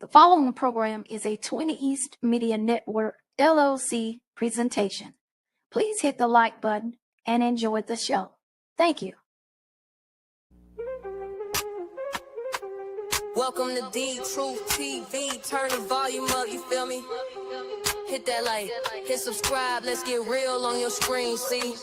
The following program is a 20 East Media Network, LLC presentation. Please hit the like button and enjoy the show. Thank you. Welcome to D Truth TV. Turn the volume up, you feel me? Hit that like, hit subscribe, let's get real on your screen, see?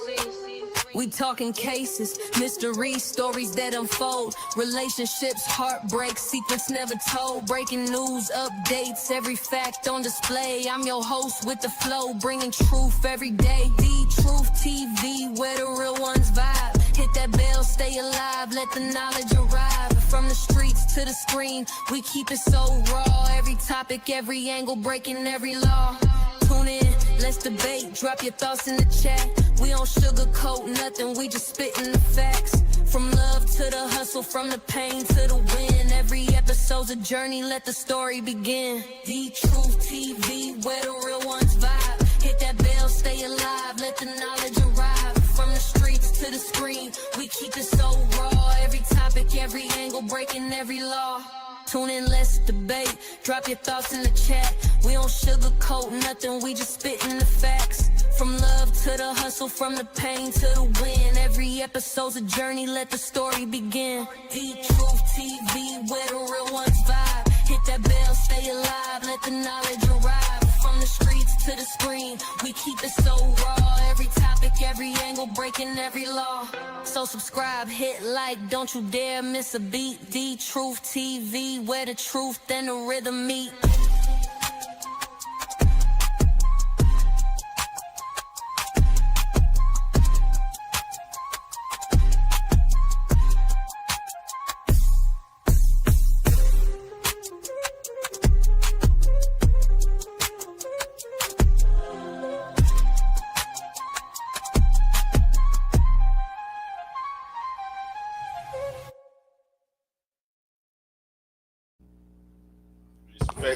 We talking cases, mysteries, stories that unfold, relationships, heartbreaks, secrets never told, breaking news, updates, every fact on display. I'm your host with the flow, bringing truth every day. The Truth TV, where the real ones vibe. Hit that bell, stay alive, let the knowledge arrive. From the streets to the screen, we keep it so raw. Every topic, every angle, breaking every law. Tune in, let's debate, drop your thoughts in the chat. We don't sugarcoat nothing, we just spitting the facts. From love to the hustle, from the pain to the win. Every episode's a journey, let the story begin. The Truth TV, where the real ones vibe. Hit that bell, stay alive, let the knowledge arrive. From the streets to the screen, we keep it so raw. Every topic, every angle, breaking every law. Tune in, let's debate, drop your thoughts in the chat. We don't sugarcoat nothing, we just spitting the facts. From love to the hustle, from the pain to the win. Every episode's a journey, let the story begin. The Truth TV, where the real ones vibe. Hit that bell, stay alive, let the knowledge arrive. From the streets to the screen, we keep it so raw. Every topic, every angle, breaking every law. So subscribe, hit like, don't you dare miss a beat. The Truth TV, where the truth and the rhythm meet.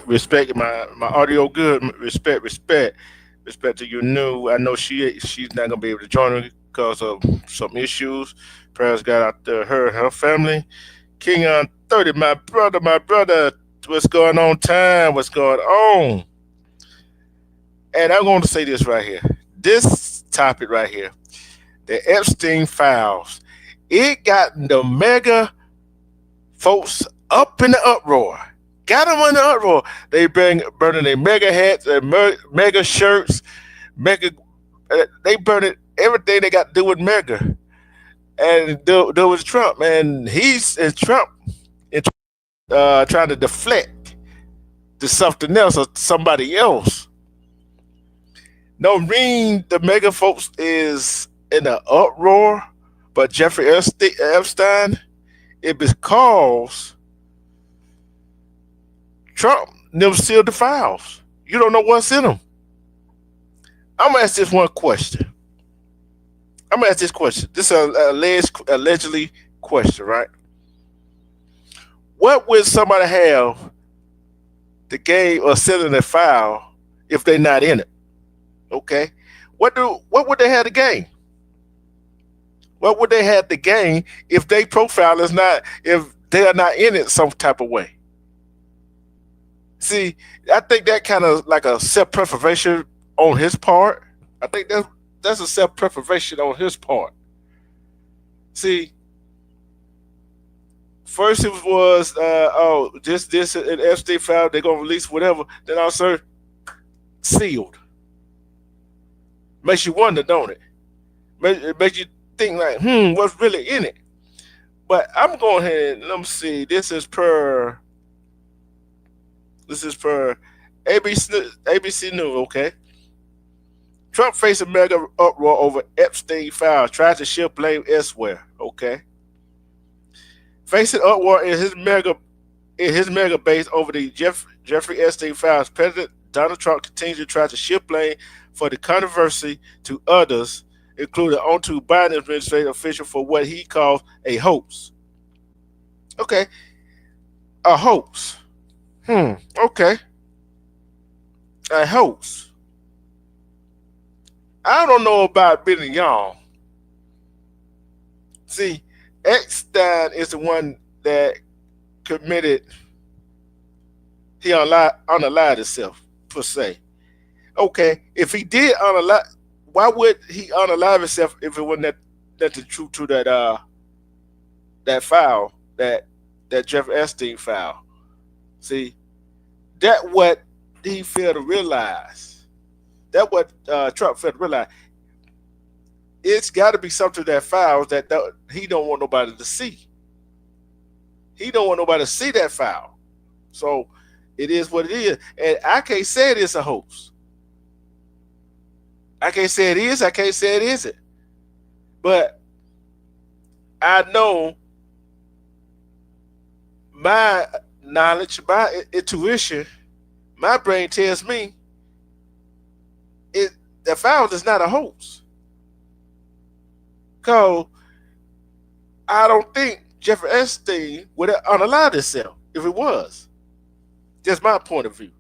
Respect my audio good. Respect to you new. I know she's not gonna be able to join me because of some issues. Prayers got out to her and her family. King on 30, my brother. What's going on? What's going on? And I'm going to say this right here. This topic right here, the Epstein files, it got the MAGA folks up in the uproar. Got them in the uproar. They burning their MAGA hats, their MAGA shirts, they burning everything they got to do with MAGA. And there was Trump, and Trump trying to deflect to something else or somebody else. No, the MAGA folks is in an uproar, but Jeffrey Epstein, it because Trump never sealed the files. You don't know what's in them. I'm going to ask this one question. This is an allegedly question, right? What would somebody have to gain or sealing their file if they're not in it? Okay. What would they have to gain? What would they have to gain if their profile is not, if they are not in it some type of way? See, I think that kind of like a self-preservation on his part. I think that's a self-preservation on his part. See, first it was, this an Epstein file, they're going to release whatever. Then also sealed. Makes you wonder, don't it? It makes you think like, what's really in it? But I'm going ahead and let me see. This is per ABC News, okay? Trump facing mega uproar over Epstein files, tries to shift blame elsewhere, okay? Facing uproar in his mega base over the Jeffrey Epstein files, President Donald Trump continues to try to shift blame for the controversy to others, including onto Biden administration official for what he calls a hoax. Okay, a hoax. Okay. A hoax. I don't know about Billy y'all. See, Epstein is the one that committed he unalive himself per se. Okay, if he did unalive, why would he unalive himself if it wasn't that the truth to that file that Jeff Epstein file? See, that what he failed to realize. That what Trump failed to realize. It's got to be something that files that he don't want nobody to see. He don't want nobody to see that file. So it is what it is, and I can't say it is a hoax. I can't say it is. I can't say it isn't. But I know my knowledge, my intuition, my brain tells me the file is not a hoax. Cause I don't think Jeffrey Epstein would have unalive himself if it was. Just my point of view.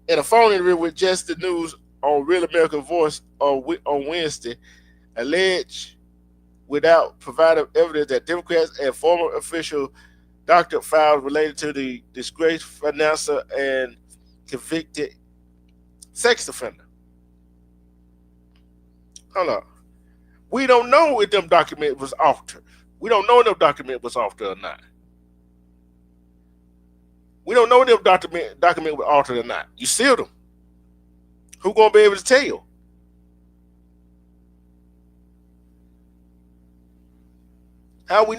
In a phone interview with Just the News on Real American Voice on Wednesday, alleged without providing evidence that Democrats and former official doctored files related to the disgraced financier and convicted sex offender. Hold on. We don't know if them document was altered. We don't know if them document was altered or not. We don't know if them document was altered or not. You sealed them. Who gonna be able to tell you? How we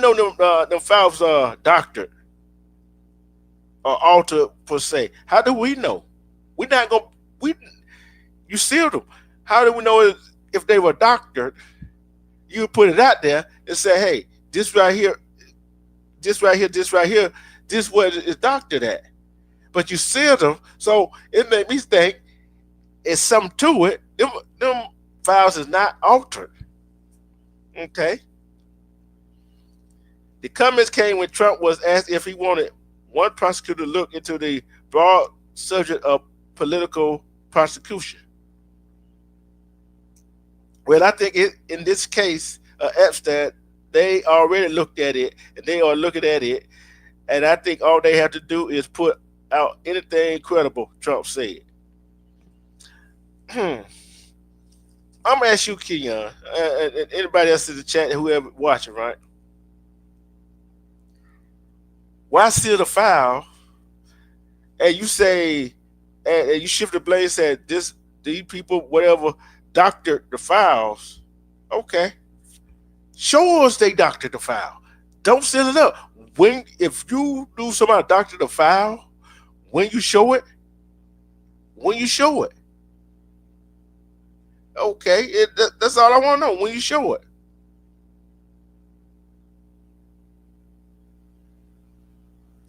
know them files are doctored or altered per se? How do we know? We're not gonna you sealed them. How do we know if they were doctored? You put it out there and say, hey, this right here, this right here, this right here, this is what is doctored at. But you sealed them, so it made me think it's something to it. Them files is not altered. Okay. The comments came when Trump was asked if he wanted one prosecutor to look into the broad subject of political prosecution. Well, I think in this case, Epstein, they already looked at it, and they are looking at it, and I think all they have to do is put out anything credible Trump said. I'm gonna ask you, Keon, and anybody else in the chat, whoever watching, right? Why seal the file? And you say, and you shift the blame, said these people, whatever, doctored the files. Okay, show us they doctored the file. Don't seal it up. If you do somebody doctor the file, when you show it, okay, that's all I want to know. When you show it.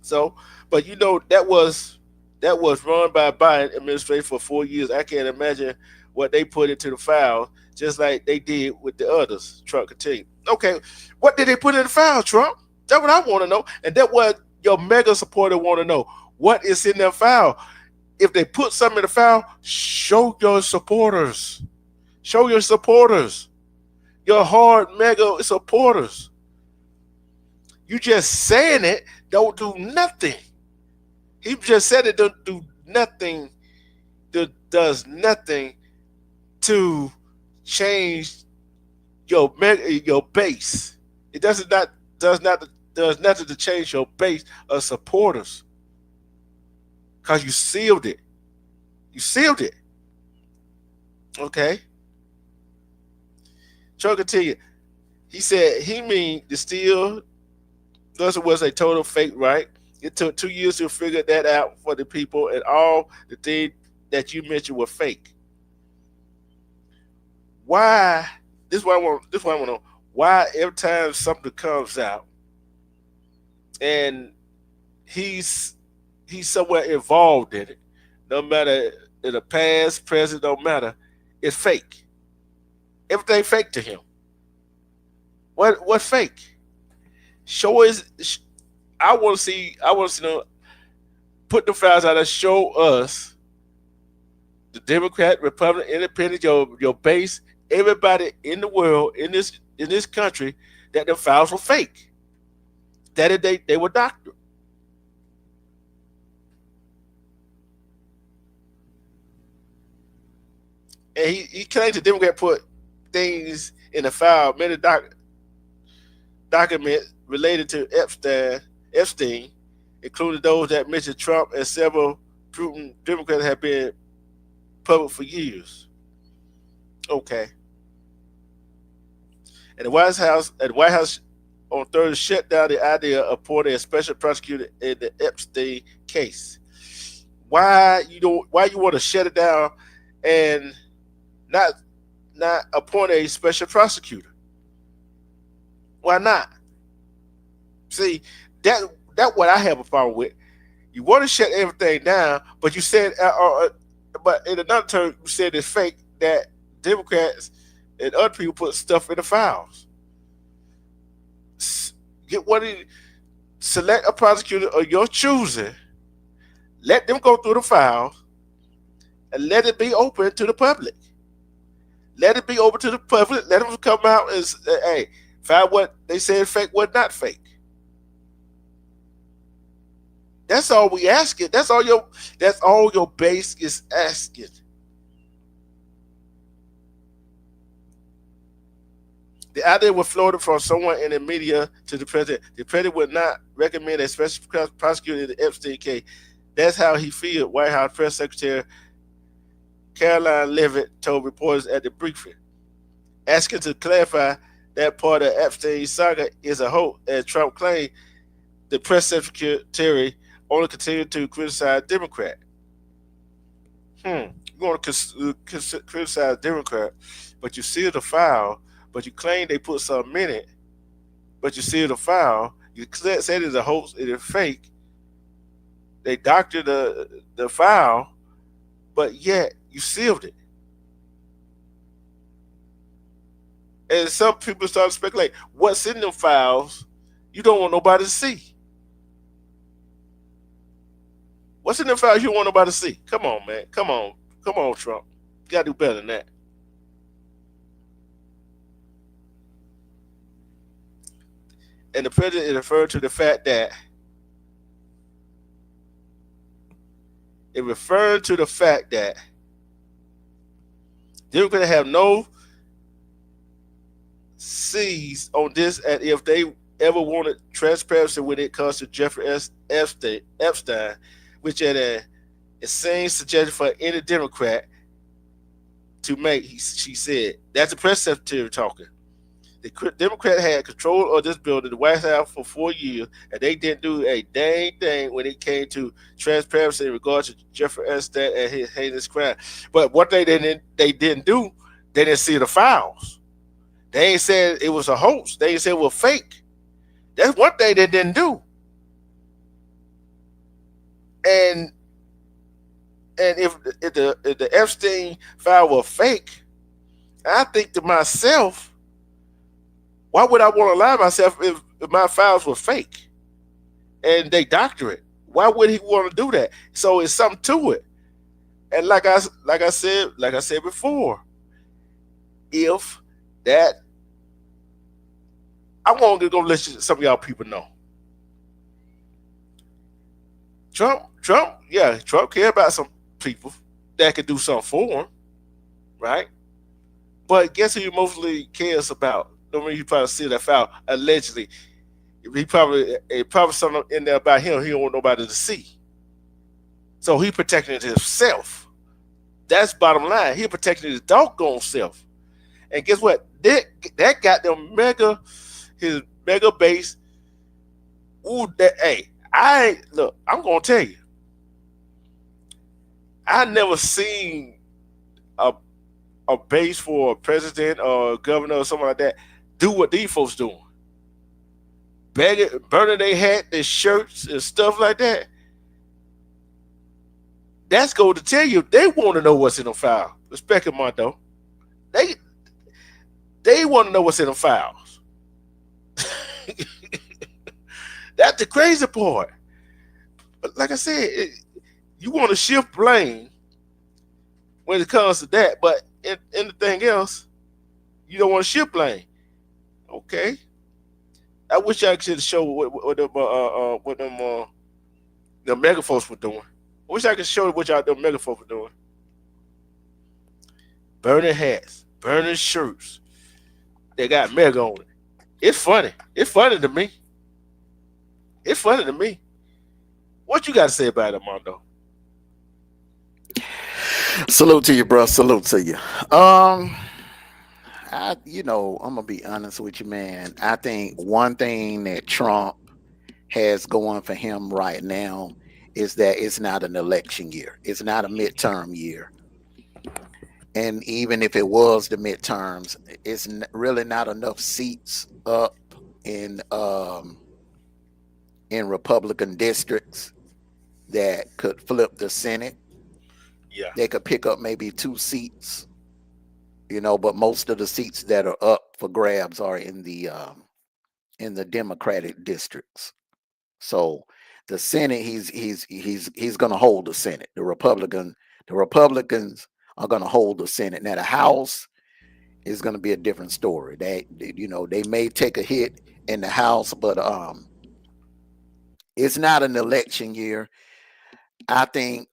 So, but you know that was run by Biden administration for 4 years. I can't imagine what they put into the file, just like they did with the others. Trump continued. Okay, what did they put in the file, Trump? That's what I want to know, and that's what your MAGA supporter want to know. What is in their file? If they put something in the file, show your supporters. Show your supporters. Your hard MAGA supporters. You just saying it don't do nothing. He just said it don't do nothing. That does nothing to change your base. It does nothing to change your base of supporters. Because you sealed it. You sealed it. Okay. Trump continued. He said he mean the steal thus it was a total fake, right? It took 2 years to figure that out for the people, and all the things that you mentioned were fake. Why? This is what I want to know. Why every time something comes out and he's somewhere involved in it, no matter in the past, present, don't matter, it's fake. Everything fake to him. What fake? Show us. I want to see them put the files out and show us the Democrat, Republican, Independent, your base, everybody in the world in this country that the files were fake. That they were doctored. And he claims the Democrat put things in the file, many documents related to Epstein, including those that mentioned Trump and several proven Democrats have been public for years. Okay. And the White House on Thursday shut down the idea of appointing a special prosecutor in the Epstein case. Why you want to shut it down and not appoint a special prosecutor? Why not? See, that what I have a problem with. You want to shut everything down, but you said, but in another term, you said it's fake that Democrats and other people put stuff in the files. Get what it, select a prosecutor of your choosing, let them go through the files, and let it be open to the public. Let it be open to the public. Let them come out and say, hey, find what they said fake, what not fake. That's all we asking. That's all your base is asking. The idea was floated from someone in the media to the president. The president would not recommend a special prosecutor in the Epstein case. That's how he feared, White House Press Secretary Caroline Leavitt told reporters at the briefing, asking to clarify that part of Epstein's saga is a hoax, as Trump claimed. The press secretary only continued to criticize Democrat. You want to criticize Democrat, but you see the file, but you claim they put something in it, but you see the file, you said it's a hoax, it is fake. They doctored the file, but yet you sealed it. And some people start to speculate what's in them files you don't want nobody to see. What's in them files you don't want nobody to see? Come on, man. Come on, Trump. You gotta do better than that. And the president referred to the fact that Democrats have no C's on this, and if they ever wanted transparency when it comes to Jeffrey Epstein, which had an insane suggestion for any Democrat to make, she said. That's the press secretary talking. The Democrat had control of this building, the White House, for 4 years, and they didn't do a dang thing when it came to transparency in regards to Jeffrey Epstein and his heinous crime. But what they didn't do, they didn't see the files. They ain't said it was a hoax. They ain't said it was fake. That's one thing they didn't do. And if the Epstein file was fake, I think to myself, why would I want to lie to myself if my files were fake and they doctor it? Why would he want to do that? So it's something to it. And like I said before, if that, I want to go let some of y'all people know. Trump care about some people that could do something for him, right? But guess who he mostly cares about? I mean, you probably see that file allegedly. He probably something in there about him he don't want nobody to see. So he protecting himself. That's bottom line. He protecting his doggone self. And guess what? That got them his mega base. Ooh, I'm gonna tell you. I never seen a base for a president or a governor or something like that do what these folks doing. Burning their hat, their shirts and stuff like that. That's going to tell you they want to know what's in the file. Respect them, Mondo. They want to know what's in the files. That's the crazy part. But like I said, you want to shift blame when it comes to that, but in anything else, you don't want to shift blame. Okay. I wish I could show what them the mega folks were doing. I wish I could show what y'all them mega folks were doing. burning hats, burning shirts. They got MAGA on it. It's funny. It's funny to me. It's funny to me. What you got to say about it, Mondo? Salute to you, bro. Salute to you. Um, I'm gonna be honest with you, man. I think one thing that Trump has going for him right now is that it's not an election year. It's not a midterm year. And even if it was the midterms, it's really not enough seats up in um in Republican districts that could flip the Senate. Yeah, They could pick up maybe 2 seats, but most of the seats that are up for grabs are in the Democratic districts. So the Senate, he's going to hold the Senate. The Republicans are going to hold the Senate. Now the House is going to be a different story. They may take a hit in the House, but it's not an election year. I think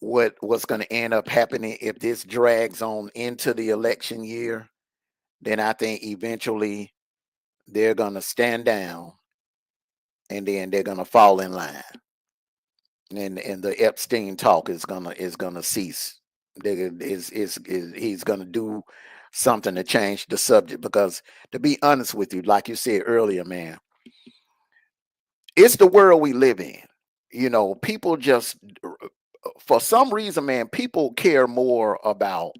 what's going to end up happening if this drags on into the election year, then I think eventually they're going to stand down and then they're going to fall in line, and the Epstein talk is gonna cease. He's gonna do something to change the subject, because to be honest with you, like you said earlier, man, it's the world we live in. People just, for some reason, man, people care more about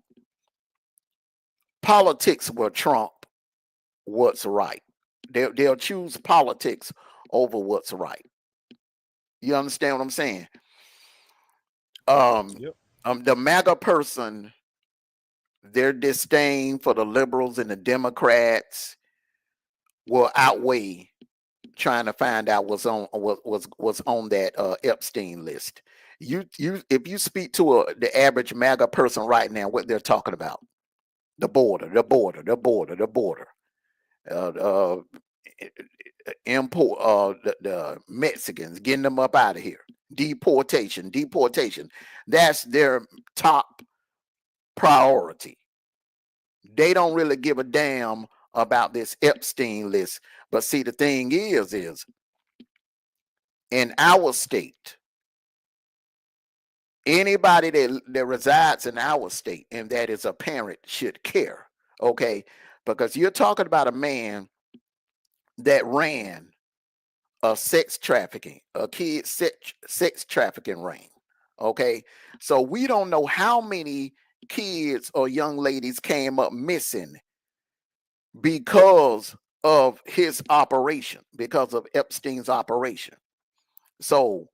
politics will trump what's right. They'll choose politics over what's right. You understand what I'm saying? Um, yep, the MAGA person, their disdain for the liberals and the Democrats will outweigh trying to find out what's on that Epstein list. If you speak to the average MAGA person right now, what they're talking about: the border, the border, the border, the border, uh, uh, import, the Mexicans, getting them up out of here, deportation, deportation. That's their top priority. They don't really give a damn about this Epstein list. But see, the thing is in our state, anybody that resides in our state and that is a parent should care. Okay. Because you're talking about a man that ran a kid sex trafficking ring. Okay. So we don't know how many kids or young ladies came up missing because of his operation, because of Epstein's operation. So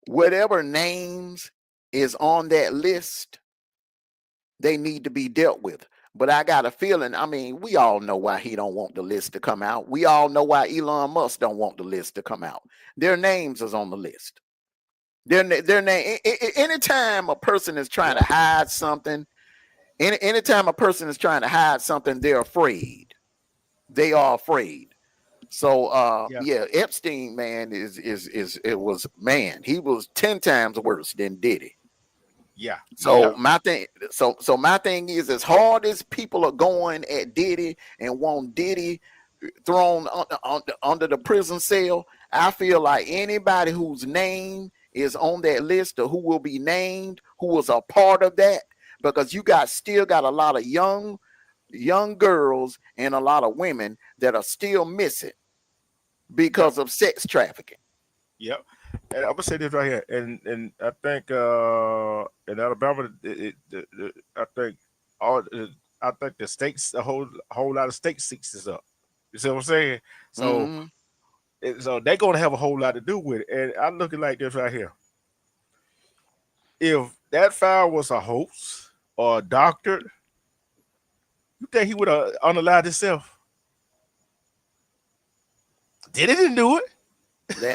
whatever names is on that list, they need to be dealt with. But I got a feeling, I mean, we all know why he don't want the list to come out. We all know why Elon Musk don't want the list to come out. Their names is on the list. Their name. Anytime a person is trying to hide something, anytime a person is trying to hide something, they're afraid. They are afraid. So yeah, yeah, Epstein, man, it was, man, he was 10 times worse than Diddy. yeah, yeah, So my thing is, as hard as people are going at Diddy and want Diddy thrown under the prison cell, I feel like anybody whose name is on that list or who will be named, who was a part of that, because you still got a lot of young girls and a lot of women that are still missing yep, because of sex trafficking. yep. And I'm gonna say this right here, and I think in Alabama, I think all I think the states a whole lot of state seats is up. You see what I'm saying? So Hmm. so they're gonna have a whole lot to do with it. And I look at it like this right here: if that file was a hoax or a doctor, you think he would have unalived himself? Didn't do it.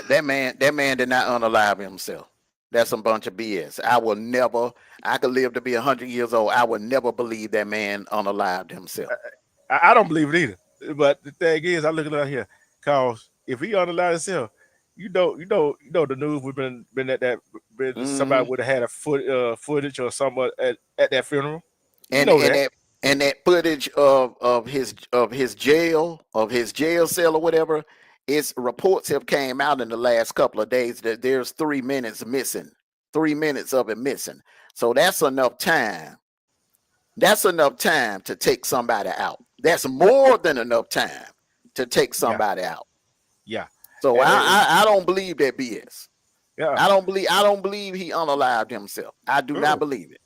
That man did not unalive himself. That's some bunch of BS. I could live to be 100 years old. I would never believe that man unalived himself. I don't believe it either. But the thing is, I look at it here, cause if he unalive himself, the news would been at that. Been, somebody Hmm. would have had a footage or something at that funeral. You And know and that. that And that footage of his jail cell or whatever, its reports have came out in the last couple of days that there's 3 minutes missing, 3 minutes of it missing. So that's enough time. That's enough time to take somebody out. That's more than enough time to take somebody out. Yeah. So I don't believe that BS. Yeah. I don't believe he unalived himself. I do not believe it.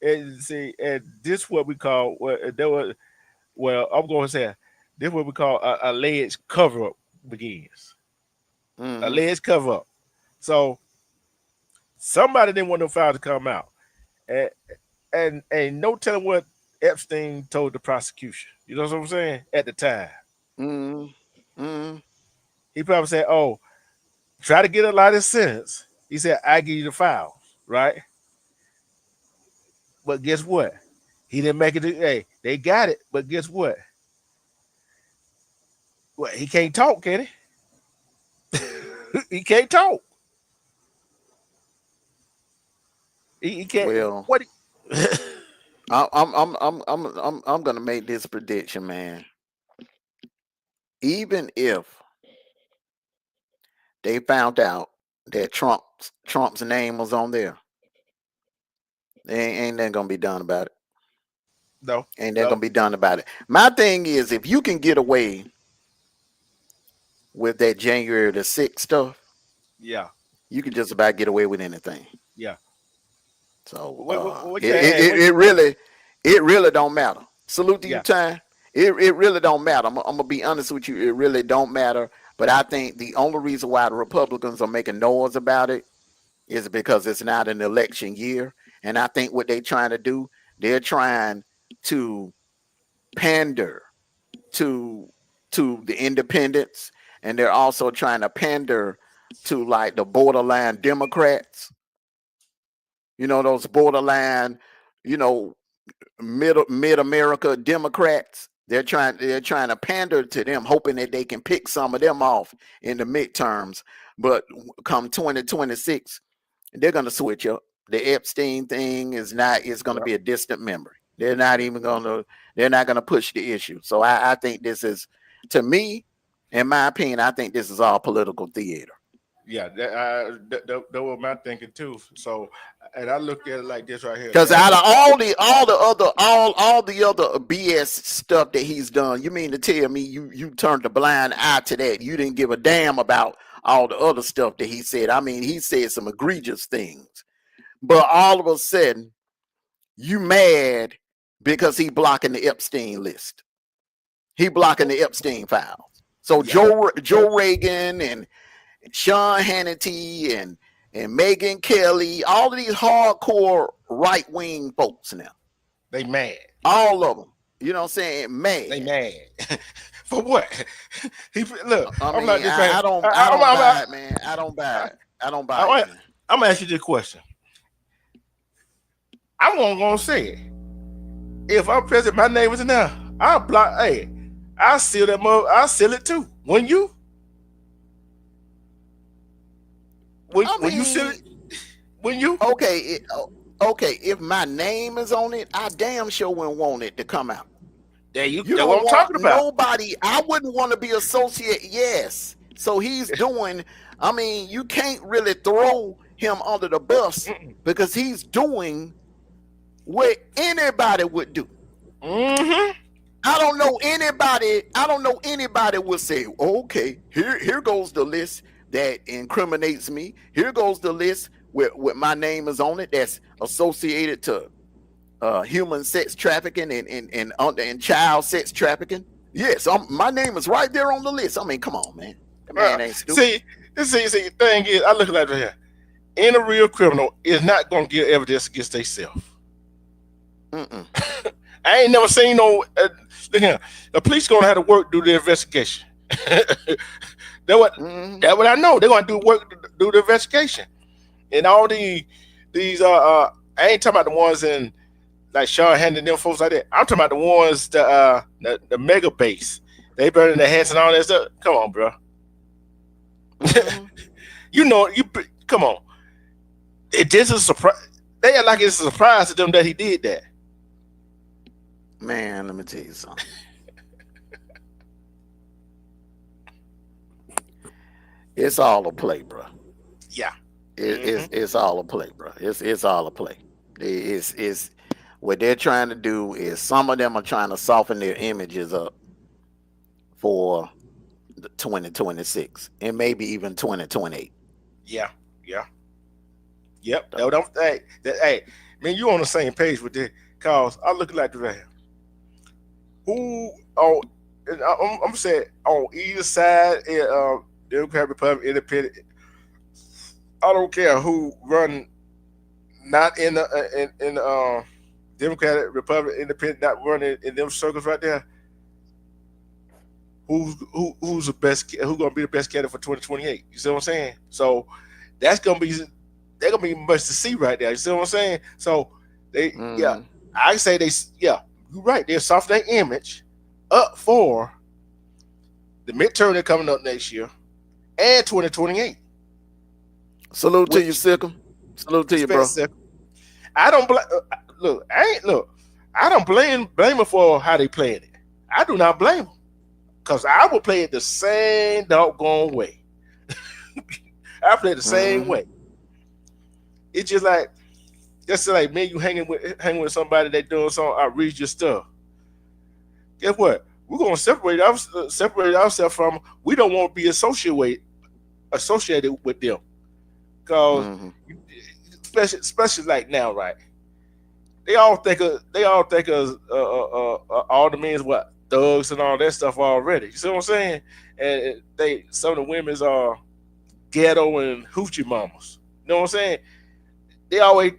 And see, and this what we call I'm going to say this what we call a alleged cover up begins. Alleged cover up. So somebody didn't want no files to come out, and no telling what Epstein told the prosecution. You know what I'm saying? At the time, he probably said, "Oh, try to get a lot of sentence." He said, "I give you the files, right?" But guess what? He didn't make it. Hey, they got it, but guess what? Well, he can't talk, can he? He can't talk. He can't. Well, what? I'm gonna make this prediction, man. Even if they found out that Trump's name was on there, ain't nothing gonna be done about it. No, ain't nothing gonna be done about it. My thing is, if you can get away with that January the 6th stuff, yeah, you can just about get away with anything. Yeah. So it really don't matter. Salute to you, Yeah. Time. It really don't matter. I'm gonna be honest with you. It really don't matter. But I think the only reason why the Republicans are making noise about it is because it's not an election year. And I think what they're trying to do, they're trying to pander to the independents, and they're also trying to pander to like the borderline Democrats. You know, those borderline, you know, mid America Democrats. They're trying to pander to them, hoping that they can pick some of them off in the midterms. But come 2026, they're gonna switch up. The Epstein thing is gonna be a distant memory. They're not gonna push the issue. So I think this is, to me, in my opinion, I think this is all political theater. Yeah, that was my thinking too. So, and I look at it like this right here. Because out of all the other BS stuff that he's done, you mean to tell me you turned a blind eye to that? You didn't give a damn about all the other stuff that he said. I mean, he said some egregious things, but all of a sudden, you mad because he blocking the Epstein list. He blocking the Epstein files. So Joe Reagan and Sean Hannity and Megyn Kelly, all of these hardcore right-wing folks now. They mad. All of them. You know what I'm saying? Mad. They mad. For what? Look, I'm like this, man. I don't buy it, man. I don't buy it. I don't buy it. I'm gonna ask you this question. I'm gonna say it. If I'm president, my name is in there, I'll block. Hey, I'll seal that mother. I'll seal it too. When you seal it, when you okay, if my name is on it, I damn sure wouldn't want it to come out. There you know what I'm talking about. Nobody, I wouldn't want to be associated. Yes. So he's doing, I mean, you can't really throw him under the bus because he's doing what anybody would do. I don't know anybody would say, okay, here goes the list that incriminates me. Here goes the list with my name is on it that's associated to human sex trafficking and child sex trafficking. Yes, my name is right there on the list. I mean, come on, man. That man ain't stupid. See, the thing is, I look at it right here. Any real criminal is not going to give evidence against themselves. I ain't never seen no. Look here, the police going to have to work do the investigation. That's what I know. They're going to do the investigation, and all these I ain't talking about the ones in like Sean Hannity, them folks like that. I'm talking about the ones the mega base. They burning their heads and all that stuff. Come on, bro. Come on. This is a surprise. They act like it's a surprise to them that he did that. Man, let me tell you something. It's all a play, bro. Yeah. It's all a play, bro. It's all a play. It's what they're trying to do is some of them are trying to soften their images up for the 2026 and maybe even 2028. Yeah. Yeah. Yep. So, Hey, man, you on the same page with this? Cause I look like the who on I'm saying on either side, Democrat, Republican, Independent. I don't care who run, not in the Democratic, Republican, Independent, not running in them circles right there. Who's the best? Who's gonna be the best candidate for 2028? You see what I'm saying? So that's gonna be much to see right there. You see what I'm saying? So yeah, mm, I say you're right. They're softening their image up for the midterm that's coming up next year and 2028. salute to you, Which Sickle. Salute to you, bro. I don't look. I don't blame them for how they playing it. I do not blame them because I would play it the same doggone way. I play it the same way. It's just like me, you hanging with somebody that doing some outrageous stuff. Guess what? We're gonna separate ourselves from. We don't want to be associated with them, because especially like now, right? They all think of all the men's what thugs and all that stuff already. You see what I'm saying? And some of the women's are ghetto and hoochie mamas. You know what I'm saying? They always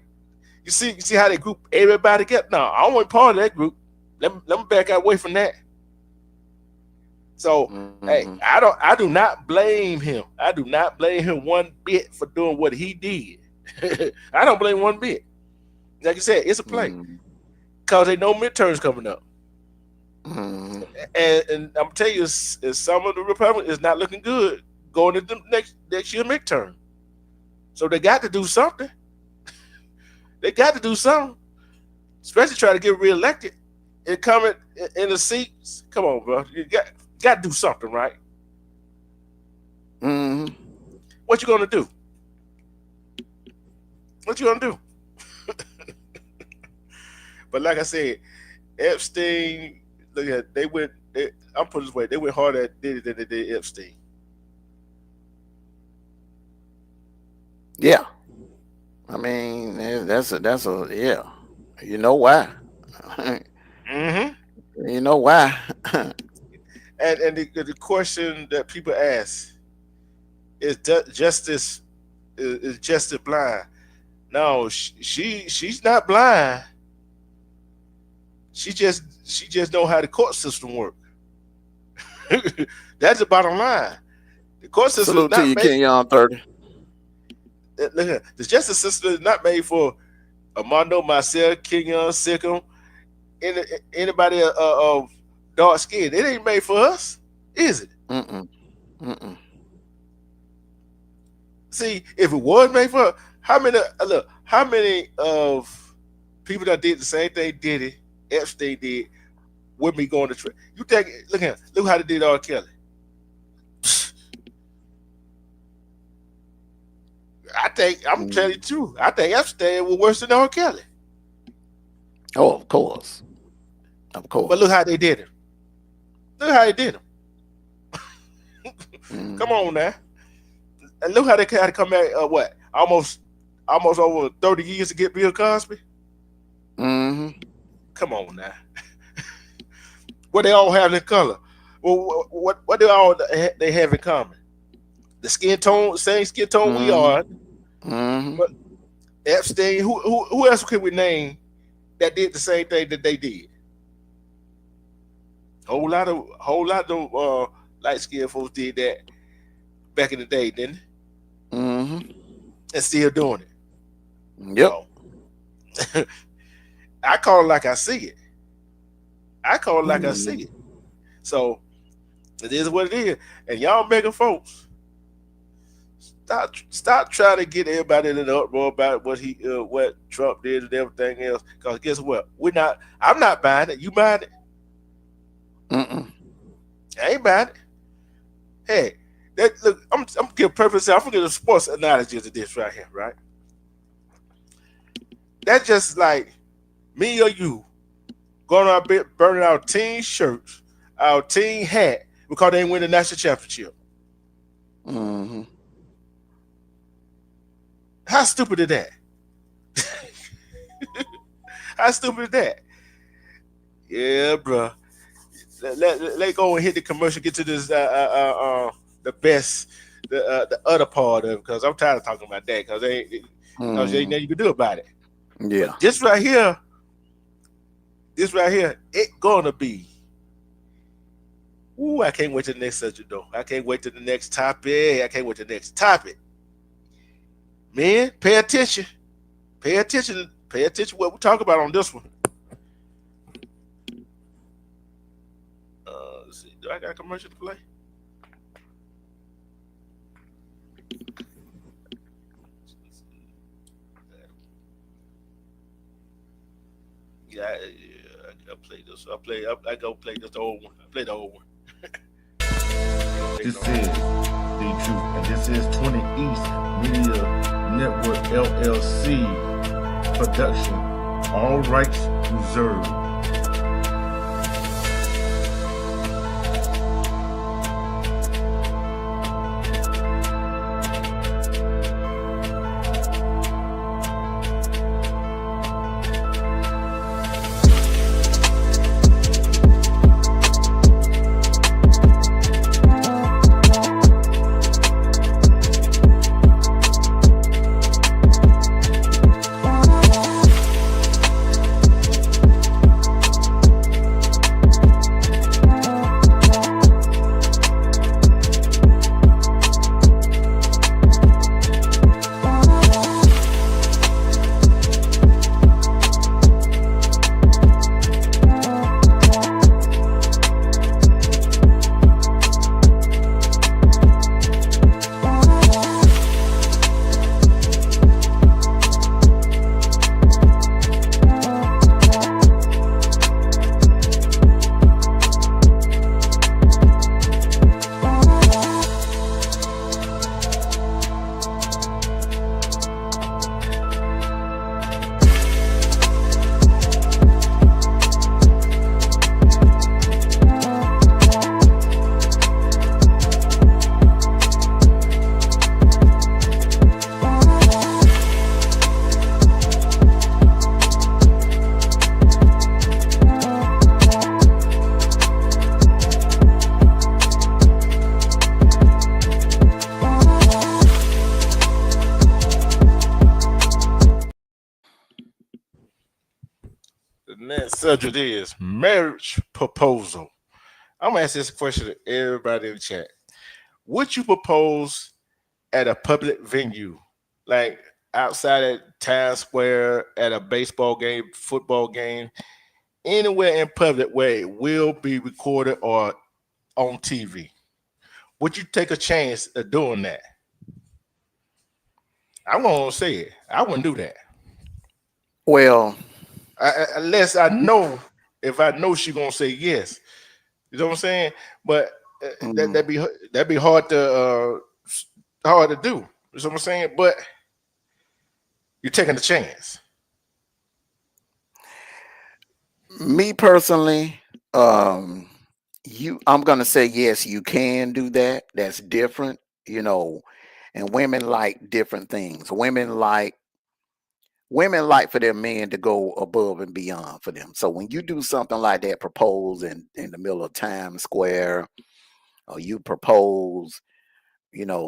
you see how they group everybody together. No, I don't want part of that group. Let me back away from that. So hey, I do not blame him. I do not blame him one bit for doing what he did. I don't blame one bit. Like you said, it's a play because they know midterms coming up, and I'm telling you, some of the Republicans is not looking good going into next year midterm. So they got to do something. They got to do something, especially try to get reelected and come in the seats. Come on, bro, you got to do something, right? What you gonna do? What you gonna do? But like I said, Epstein, look at I'm putting this way, they went harder at Diddy than they did Epstein. Yeah, I mean that's a yeah. You know why? You know why? And the question that people ask is justice is justice blind? No, she's not blind. She just know how the court system works. That's the bottom line. The court system Salute is to not you, made. Kenyon 30. Look here, the justice system is not made for Armando, myself, Kenyon, Sikkim, anybody of dark skin. It ain't made for us, is it? See, if it was made for how many of people that did the same thing Diddy, Epstein did with me going to trial? You take look how they did R. Kelly. I'm telling you the truth. I think Epstein was worse than R. Kelly. Oh, of course. But look how they did him. Look how they did him. Come on now. And look how they had to come back. What? Almost over 30 years to get Bill Cosby. Come on now. What they all have in color? Well, what do all they have in common? The skin tone, same skin tone we are. But Epstein, who else can we name that did the same thing that they did? Whole lot of light skinned folks did that back in the day, didn't they? And still doing it. Yep. So, I call it like I see it. I see it. So it is what it is. And y'all MAGA folks, stop trying to get everybody in an uproar about what Trump did and everything else. Because guess what? I'm not buying it. You buying it? Mm-mm. I ain't buying it. Hey, look, I'm giving purpose. I'm gonna give a sports analogy to this right here, right? That's just like me or you going out burning our team shirts, our team hat because they win the national championship. Mm-hmm. How stupid is that? How stupid is that? Yeah, bro. Let go and hit the commercial. Get to this the best the other part of it because I'm tired of talking about that because there ain't nothing you can do about it. Yeah. But this right here, it gonna be. Ooh, I can't wait to the next subject though. I can't wait to the next topic. I can't wait to the next topic. Man, pay attention. Pay attention. Pay attention to what we talk about on this one. Let's see. Do I got a commercial to play? Yeah, I play this. I go play this old one. I play the old one. This is the truth, and this is 20 East Media Network LLC production. All rights reserved. The next subject is marriage proposal. I'm gonna ask this question to everybody in the chat. Would you propose at a public venue, like outside at Times Square, at a baseball game, football game, anywhere in public where it will be recorded or on TV? Would you take a chance of doing that? I'm gonna say it. I wouldn't do that. Well, Unless I know if I know she's gonna say yes. You know what I'm saying? But that'd be hard to do. You know what I'm saying? But you're taking a chance. me personally, I'm gonna say yes, you can do that. That's different, and women like different things. Women like for their men to go above and beyond for them. So when you do something like that, propose in the middle of Times Square, or you propose,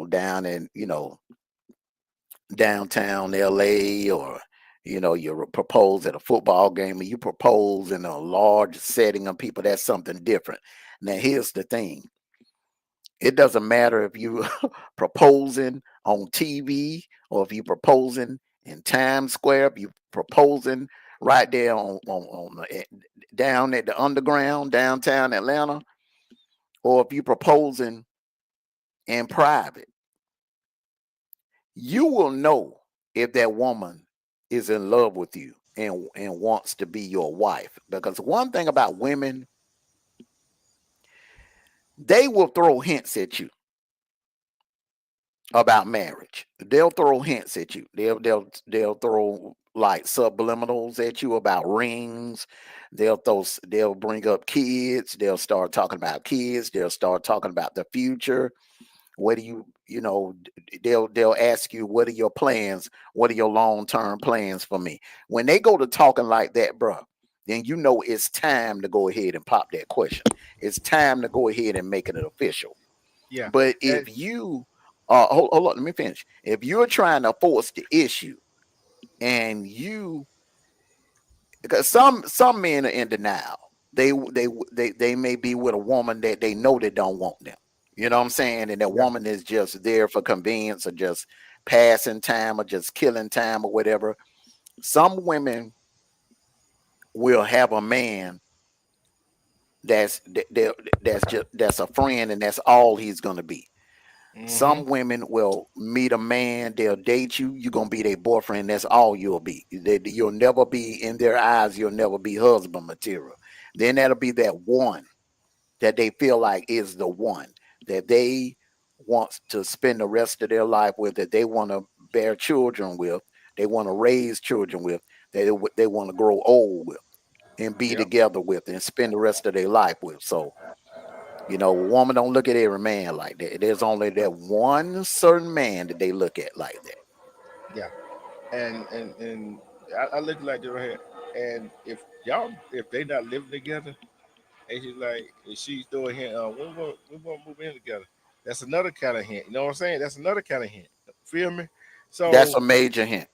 down in, downtown LA, or you propose at a football game, or you propose in a large setting of people, that's something different. Now here's the thing. It doesn't matter if you proposing on TV or if you proposing in Times Square, if you proposing right there down at the underground, downtown Atlanta, or if you proposing in private. you will know if that woman is in love with you and wants to be your wife. Because one thing about women, they will throw hints at you about marriage. They'll throw hints at you. They'll throw like subliminals at you about rings. They'll bring up kids. They'll start talking about kids. They'll start talking about the future. What do you know, they'll ask you, what are your plans? What are your long-term plans for me? When they go to talking like that, bro, then you know it's time to go ahead and pop that question. It's time to go ahead and make it official. Yeah. But And, if you hold on, let me finish. If you're trying to force the issue and you, because some men are in denial. They may be with a woman that they know they don't want them. You know what I'm saying? And that yeah. woman is just there for convenience or just passing time or just killing time or whatever. Some women will have a man that's a friend and that's all he's gonna be. Mm-hmm. Some women will meet a man, they'll date you, you're gonna be their boyfriend, that's all you'll be. You'll never be, in their eyes, you'll never be husband material. Then that'll be that one that they feel like is the one that they want to spend the rest of their life with, that they want to bear children with, they want to raise children with, they want to grow old with and be Yep. together with and spend the rest of their life with. So, you know, a woman don't look at every man like that. There's only that one certain man that they look at like that. Yeah. And I look like this right here. And if they not living together, and she's doing hint, we won't move in together. That's another kind of hint. You know what I'm saying? That's another kind of hint. Feel me? That's So a major hint.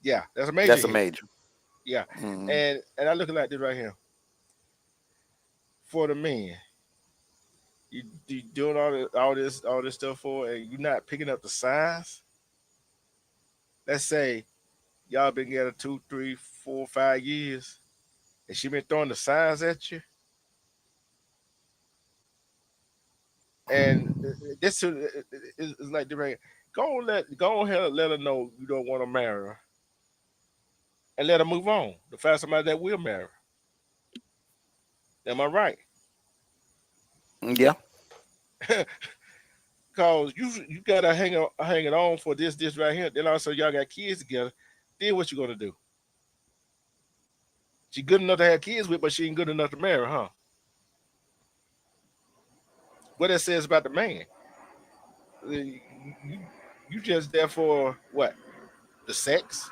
yeah, that's a major That's a hint. major. Yeah, Mhm. and I look like this right here. For the men, you doing all this stuff for, and you're not picking up the signs. Let's say y'all been together 2, 3, 4, 5 years, and she been throwing the signs at you, and this is like the right. Go ahead and let her know you don't want to marry her, and let her move on. To find somebody that will marry her. Am I right? Yeah. Cause you gotta hang it on for this right here. Then also y'all got kids together. Then what you gonna do? She good enough to have kids with, but she ain't good enough to marry, huh? What that says about the man? You just there for what? The sex?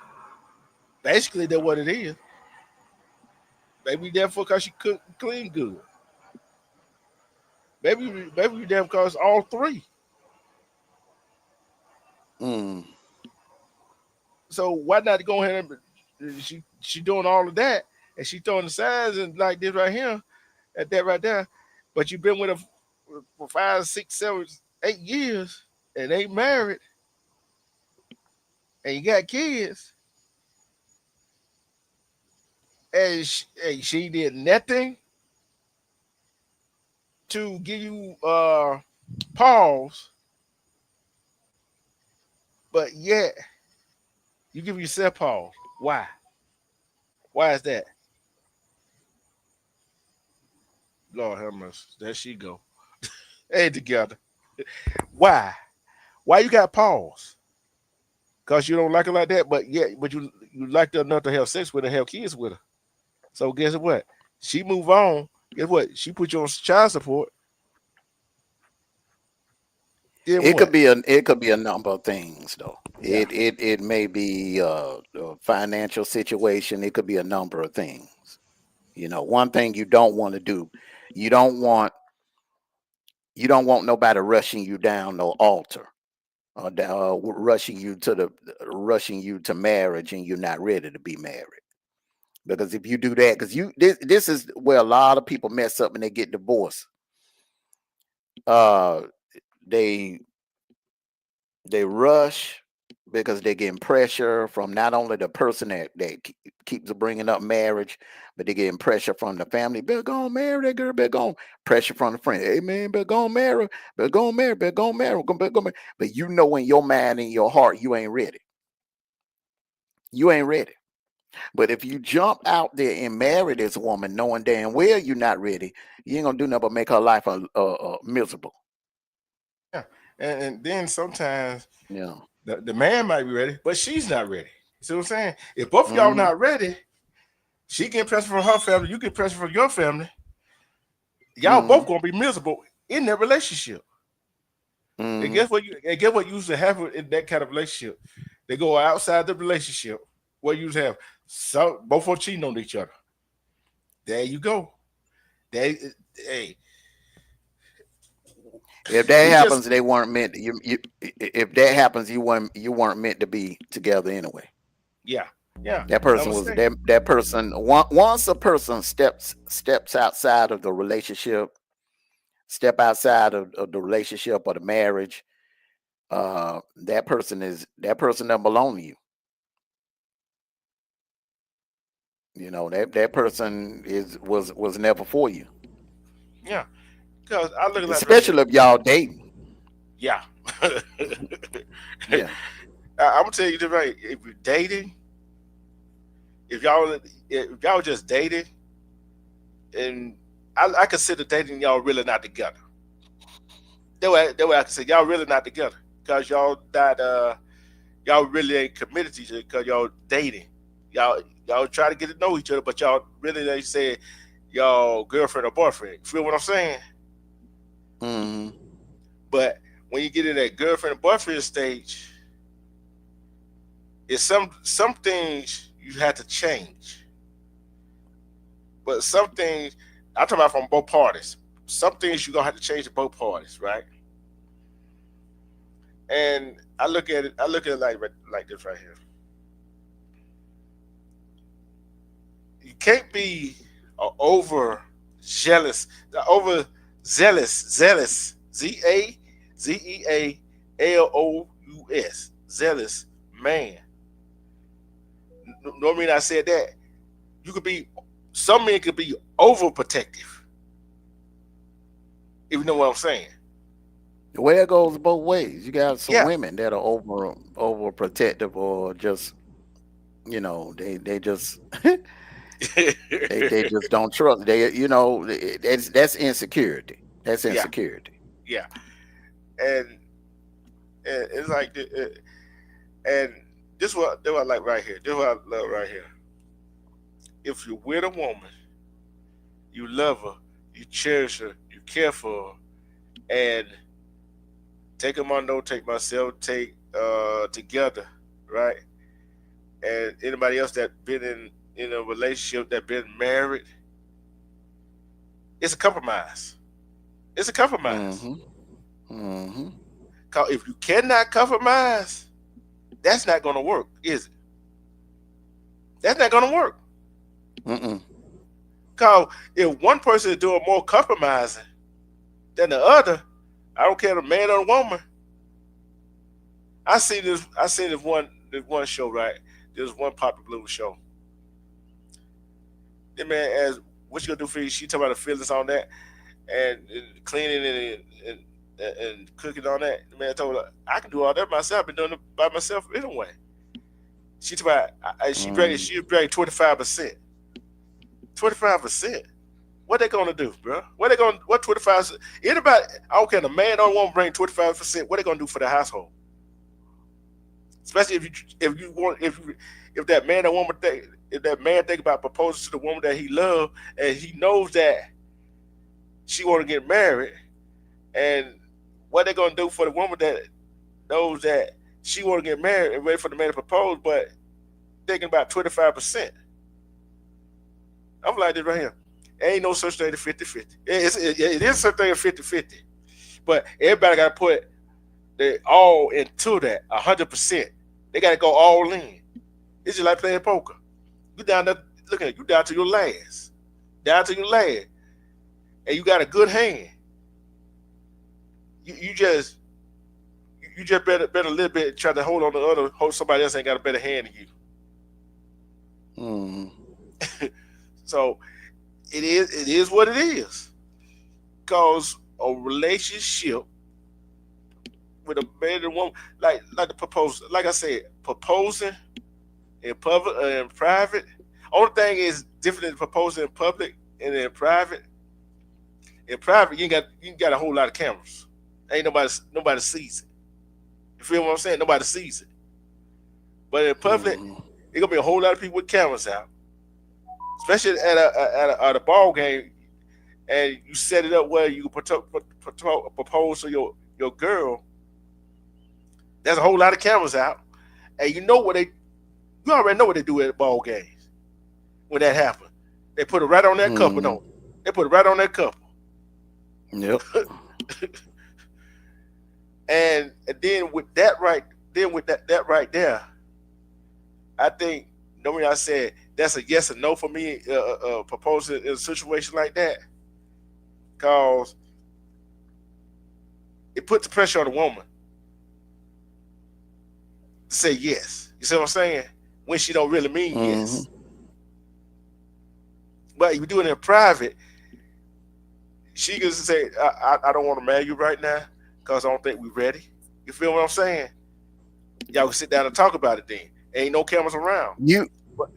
Basically, that's what it is. Maybe there for cause she cook clean good. Maybe you there because all three. Mm. So why not go ahead and she doing all of that and she throwing the signs and like this right here at that right there, but you've been with her for 5, 6, 7, 8 years and ain't married and you got kids and she did nothing to give you pause, but yet you give yourself pause. Why? Why is that? Lord have mercy. There she go. Hey, together. Why? Why you got pause? Cause you don't like her like that, but you liked her enough to have sex with her, have kids with her. So guess what? She move on. Guess what? She put you on child support. Then what? It could be a number of things though. Yeah, It may be a financial situation. It could be a number of things. You know, one thing you don't want to do, you don't want you don't want nobody rushing you down no altar or rushing you to marriage and you're not ready to be married. Because if you do that, because this is where a lot of people mess up and they get divorced. Uh, they they rush. because they're getting pressure from not only the person that keeps bringing up marriage, but they're getting pressure from the family. Better go on marry that girl. Better go on. Pressure from the friend. Hey man, better go on marry. Better go on marry. Better go on marry. Better go marry. But you know in your mind, in your heart, you ain't ready. You ain't ready. But if you jump out there and marry this woman, knowing damn well you're not ready, you ain't gonna do nothing but make her life miserable. Yeah. And then sometimes Yeah. the man might be ready, but she's not ready. You see what I'm saying? If both of y'all Mm-hmm. not ready, she get pressure from her family, you get pressure from your family. Y'all Mm-hmm. both gonna be miserable in that relationship. And Mm-hmm. guess what used to happen in that kind of relationship? They go outside the relationship. What you have? So both of them cheating on each other. There you go. Hey, If that we just happens, they weren't meant. If that happens, you weren't meant to be together anyway. yeah, yeah. That I'm person gonna was say that person. Once a person steps outside of the relationship, step outside of the relationship or the marriage, that person doesn't belong to you. You know that person was never for you, yeah. Because I look at it like right here. especially if y'all dating. Yeah. Yeah. I'm gonna tell you the right. If you're dating, if y'all just dating, and I consider dating y'all really not together. That way I can say y'all really not together because y'all really ain't committed to each other because y'all dating. Y'all try to get to know each other, but y'all really ain't say y'all girlfriend or boyfriend. Feel what I'm saying? Hmm. But when you get in that girlfriend and boyfriend stage, it's some things you have to change. But some things I'm talking about from both parties. Some things you're gonna have to change to both parties, right? And I look at it like this right here. You can't be over zealous, zealous, zealous man. No mean I said that. You could be some men could be overprotective, if you know what I'm saying. Well, it goes both ways. You got some Yeah. women that are overprotective, or just they just they just don't trust. That's insecurity. That's Yeah, insecurity. yeah, and, and it's like and this what I like right here. This what I love right here. If you're with a woman, you love her, you cherish her, you care for her, and take them on note, take myself, take together, right? And anybody else that been in a relationship that been married, it's a compromise. It's a compromise. Hmm. Hmm. Cause if you cannot compromise, that's not gonna work, is it? That's not gonna work. Mm-mm. Cause if one person is doing more compromising than the other, I don't care the man or the woman. I seen this one show, right? There's one popular blue show. The man asked, "What you gonna do for you?" She talking about the feelings on that and cleaning and cooking on that. The man told her, "I can do all that myself. I've been doing it by myself anyway." She talking about Mm. she bring 25%. 25%. What they gonna do, bro? What 25? Anybody? I don't care. The man don't want to bring 25%. What they gonna do for the household? Especially if that man or woman think if that man think about proposing to the woman that he love and he knows that she want to get married, and what they gonna do for the woman that knows that she want to get married and ready for the man to propose, but thinking about 25%. I'm like this right here. Ain't no such thing as 50-50. It is such thing as 50-50. But everybody got to put their all into that 100%. They got to go all in. It's just like playing poker. You down there, look at you down to your last. Down to your last. And you got a good hand. You just, you just better a little bit try to hold on the other, hope somebody else ain't got a better hand than you. So it is what it is. Cause a relationship with a man and woman, like the proposal, like I said, proposing in public in private. Only thing is different than proposing in public and in private. In private, you ain't got a whole lot of cameras. Ain't nobody sees it. You feel what I'm saying? Nobody sees it. But in public, it gonna be a whole lot of people with cameras out, especially at a ball game, and you set it up where you propose to your girl. There's a whole lot of cameras out, and you already know what they do at ball games when that happens. They put it right on that couple, don't they? They put it right on that couple. Yep. and then with that right there, I think, I said that's a yes or no for me, proposing in a situation like that, because it puts the pressure on the woman to say yes. You see what I'm saying? When she don't really mean yes. But if you do it in private, she can say, I don't want to marry you right now because I don't think we're ready. You feel what I'm saying? Y'all can sit down and talk about it then. Ain't no cameras around.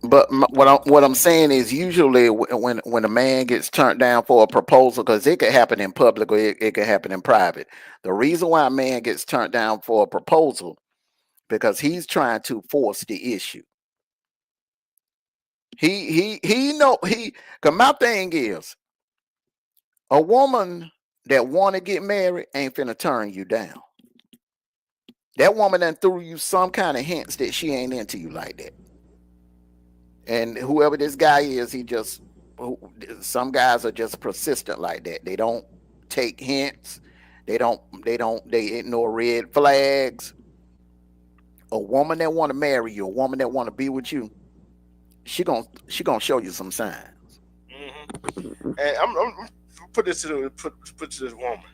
What I'm saying is, usually when a man gets turned down for a proposal, because it could happen in public or it could happen in private. The reason why a man gets turned down for a proposal, because he's trying to force the issue. Cause my thing is, a woman that want to get married ain't finna turn you down. That woman done threw you some kind of hints that she ain't into you like that. And whoever this guy is, some guys are just persistent like that. They don't take hints. They ignore red flags. A woman that want to marry you, a woman that want to be with you, she gonna show you some signs. And I'm put this to this woman.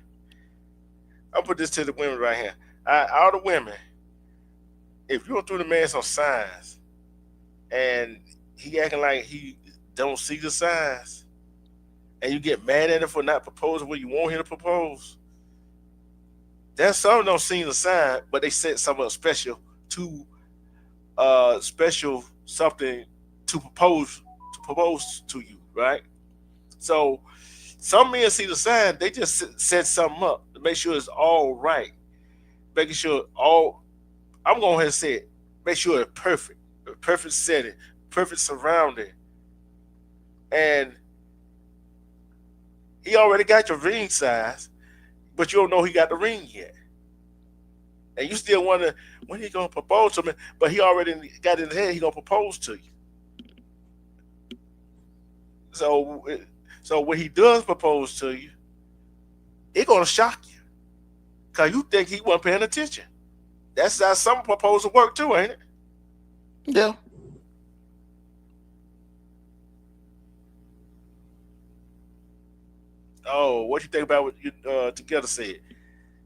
I'll put this to the women right here. All the women, if you don't throw the man some signs, and he acting like he don't see the signs, and you get mad at him for not proposing when you want him to propose, there's some don't see the sign, but they set something special something to propose to you, right? So some men see the sign, they just set something up to make sure it's all right, making sure I'm going ahead and say it, make sure it's perfect setting, perfect surrounding, and he already got your ring size, but you don't know he got the ring yet. And you still wonder when he gonna propose to me, but he already got in his head he gonna propose to you. So when he does propose to you, it gonna shock you, cause you think he wasn't paying attention. That's how some proposal work too, ain't it? Yeah. Oh, what you think about what you Together said?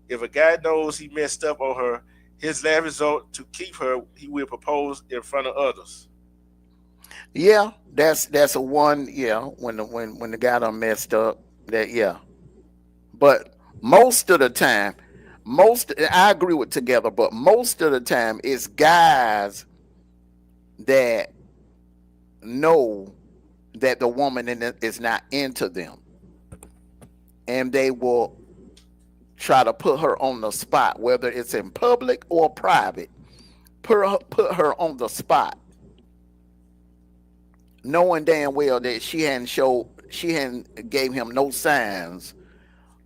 If a guy knows he messed up on her, his last resort to keep her, he will propose in front of others. Yeah, that's a one. Yeah, when the guy done messed up, that, yeah. But most of the time, I agree with Together, but most of the time it's guys that know that the woman is not into them, and they will try to put her on the spot, whether it's in public or private. Put her on the spot, knowing damn well that she hadn't gave him no signs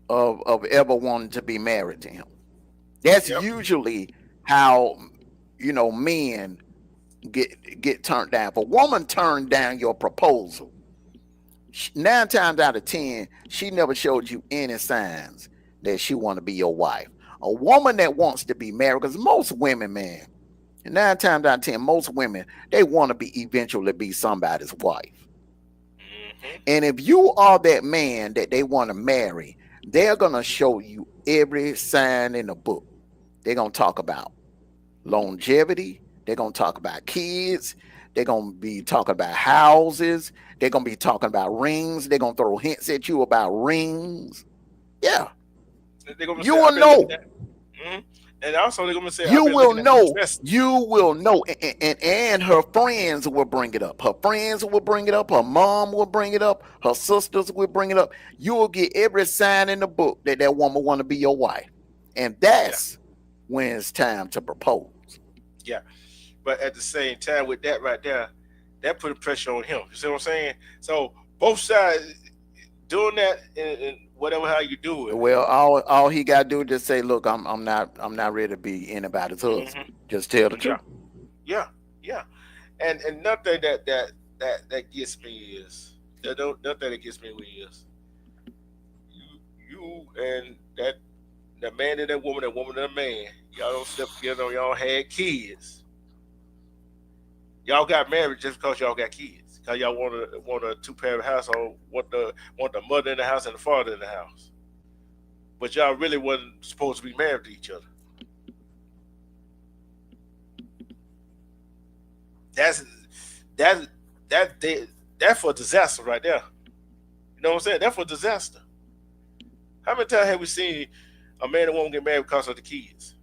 of ever wanting to be married to him. That's usually how men get turned down. If a woman turned down your proposal, 9 times out of 10, she never showed you any signs that she want to be your wife. A woman that wants to be married, because most women, man, 9 times out of 10, most women, they want to eventually be somebody's wife. And if you are that man that they want to marry, they're gonna show you every sign in the book. They're going to talk about longevity. They're going to talk about kids. They're going to be talking about houses. They're going to be talking about rings. They're going to throw hints at you about rings. Yeah. They're gonna You say, will "I've been looking know. at," and also they're gonna say, "I've You been will looking at your know. dresses." You will know. And her friends will bring it up. Her friends will bring it up. Her mom will bring it up. Her sisters will bring it up. You will get every sign in the book that that woman want to be your wife. And Yeah, that's when it's time to propose. yeah. But at the same time, with that right there, that put pressure on him. You see what I'm saying? So both sides doing that, and whatever how you do it. Well, all he got to do is just say, "Look, I'm not ready to be anybody's husband." Hmm. Just tell the Yeah, truth. yeah, yeah. And nothing that gets me is nothing that gets me is you and that man and that woman and that man. Y'all don't step together. Y'all had kids. Y'all got married just because y'all got kids. Cause y'all want a two parent household. Want the mother in the house and the father in the house. But y'all really wasn't supposed to be married to each other. That's that that for disaster right there. You know what I'm saying? That for disaster. How many times have we seen a man and woman get married because of the kids?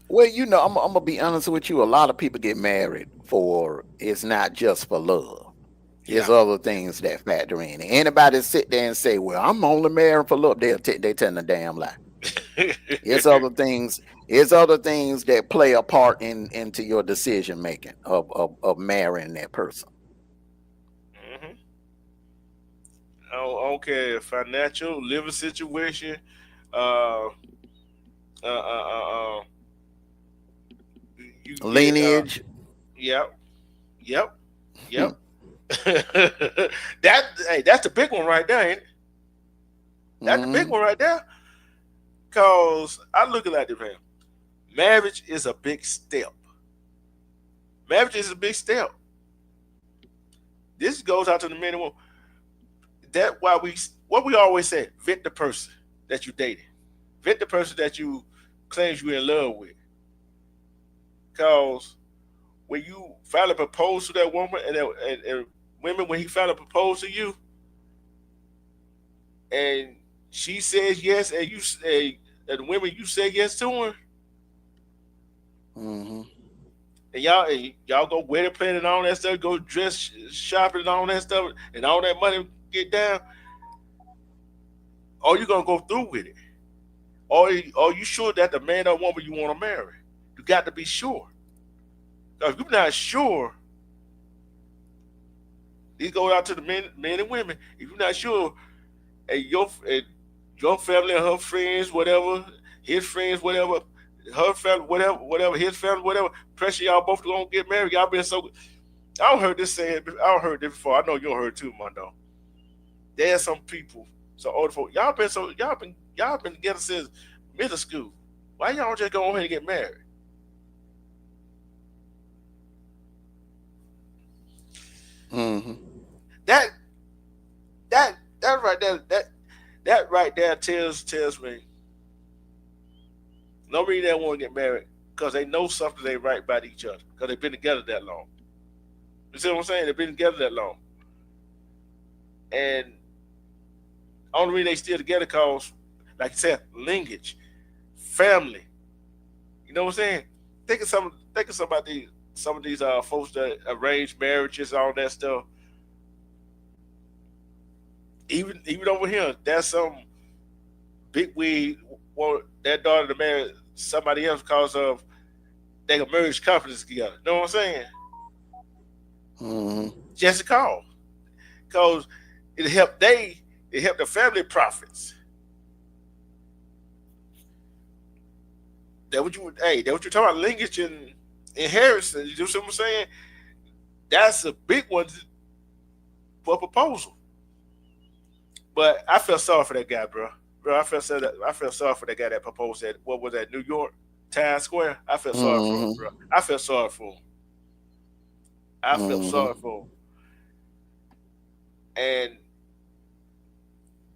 Well, I'm gonna be honest with you. A lot of people get married for it's not just for love. It's Yeah. other things that factor in. Anybody sit there and say, "Well, I'm only married for love," they telling a damn lie. It's other things. It's other things that play a part into your decision making of marrying that person. Hmm. I don't care financial living situation. Uh, uh, uh, uh, uh, you get Lineage. yep, yep, yep. That hey, that's the big one right there, ain't it? That's the big Hmm. one right there. Cause I look at it like this, man. Marriage is a big step. Marriage is a big step. This goes out to the men and women. That why we what we always say: vet the person that you dated, vet the person that you claims you in love with. Cause when you finally propose to that woman, and women, when he finally proposed to you, and she says yes, and and the women you say yes to her, Hmm. and y'all go wedding planning and all that stuff, go dress shopping and all that stuff, and all that money get down, or you gonna go through with it, or are you sure that the man or woman you want to marry? You got to be sure. If you're not sure, these go out to the men and women. If you're not sure, and your family and her friends, whatever, his friends, whatever, her family, whatever, his family, whatever, pressure y'all both to go and get married. Y'all been so. I don't heard this saying. I don't heard this before. I know you don't heard it too, Mondo. There's some people, so older folk. Y'all been together since middle school. Why y'all just go ahead and get married? Hmm. That that right there that right there tells me no reason they want to get married because they know something ain't right about each other because they've been together that long. You see what I'm saying? They've been together that long, and only reason they still together cause, like you said, linkage, family. You know what I'm saying? Think of some of these folks that arrange marriages, all that stuff. Even over here, there's some big wig want their daughter to marry somebody else because of they can merge companies together. You know what I'm saying? Hmm. Just a call. Because it helped it helped the family profits. That what you talking about linkage and inheritance. You know what I'm saying? That's a big one for a proposal. But I felt sorry for that guy, bro. Bro, I felt sorry for that guy that proposed at what was that, New York, Times Square. I felt sorry for him, Hmm. bro. I felt sorry for him. I felt Hmm. sorry for him. And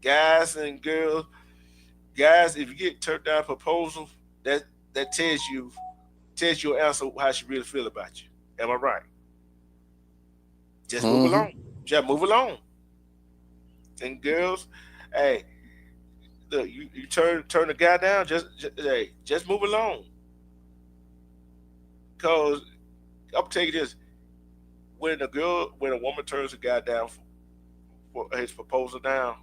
guys and girls, guys, if you get turned down a proposal, that that tells your answer how she really feel about you. Am I right? Just move Mm-hmm. along. Just move along. And girls, hey, look, you turn the guy down. Just move along. Cause I'm telling you this: when a woman turns a guy down for his proposal down,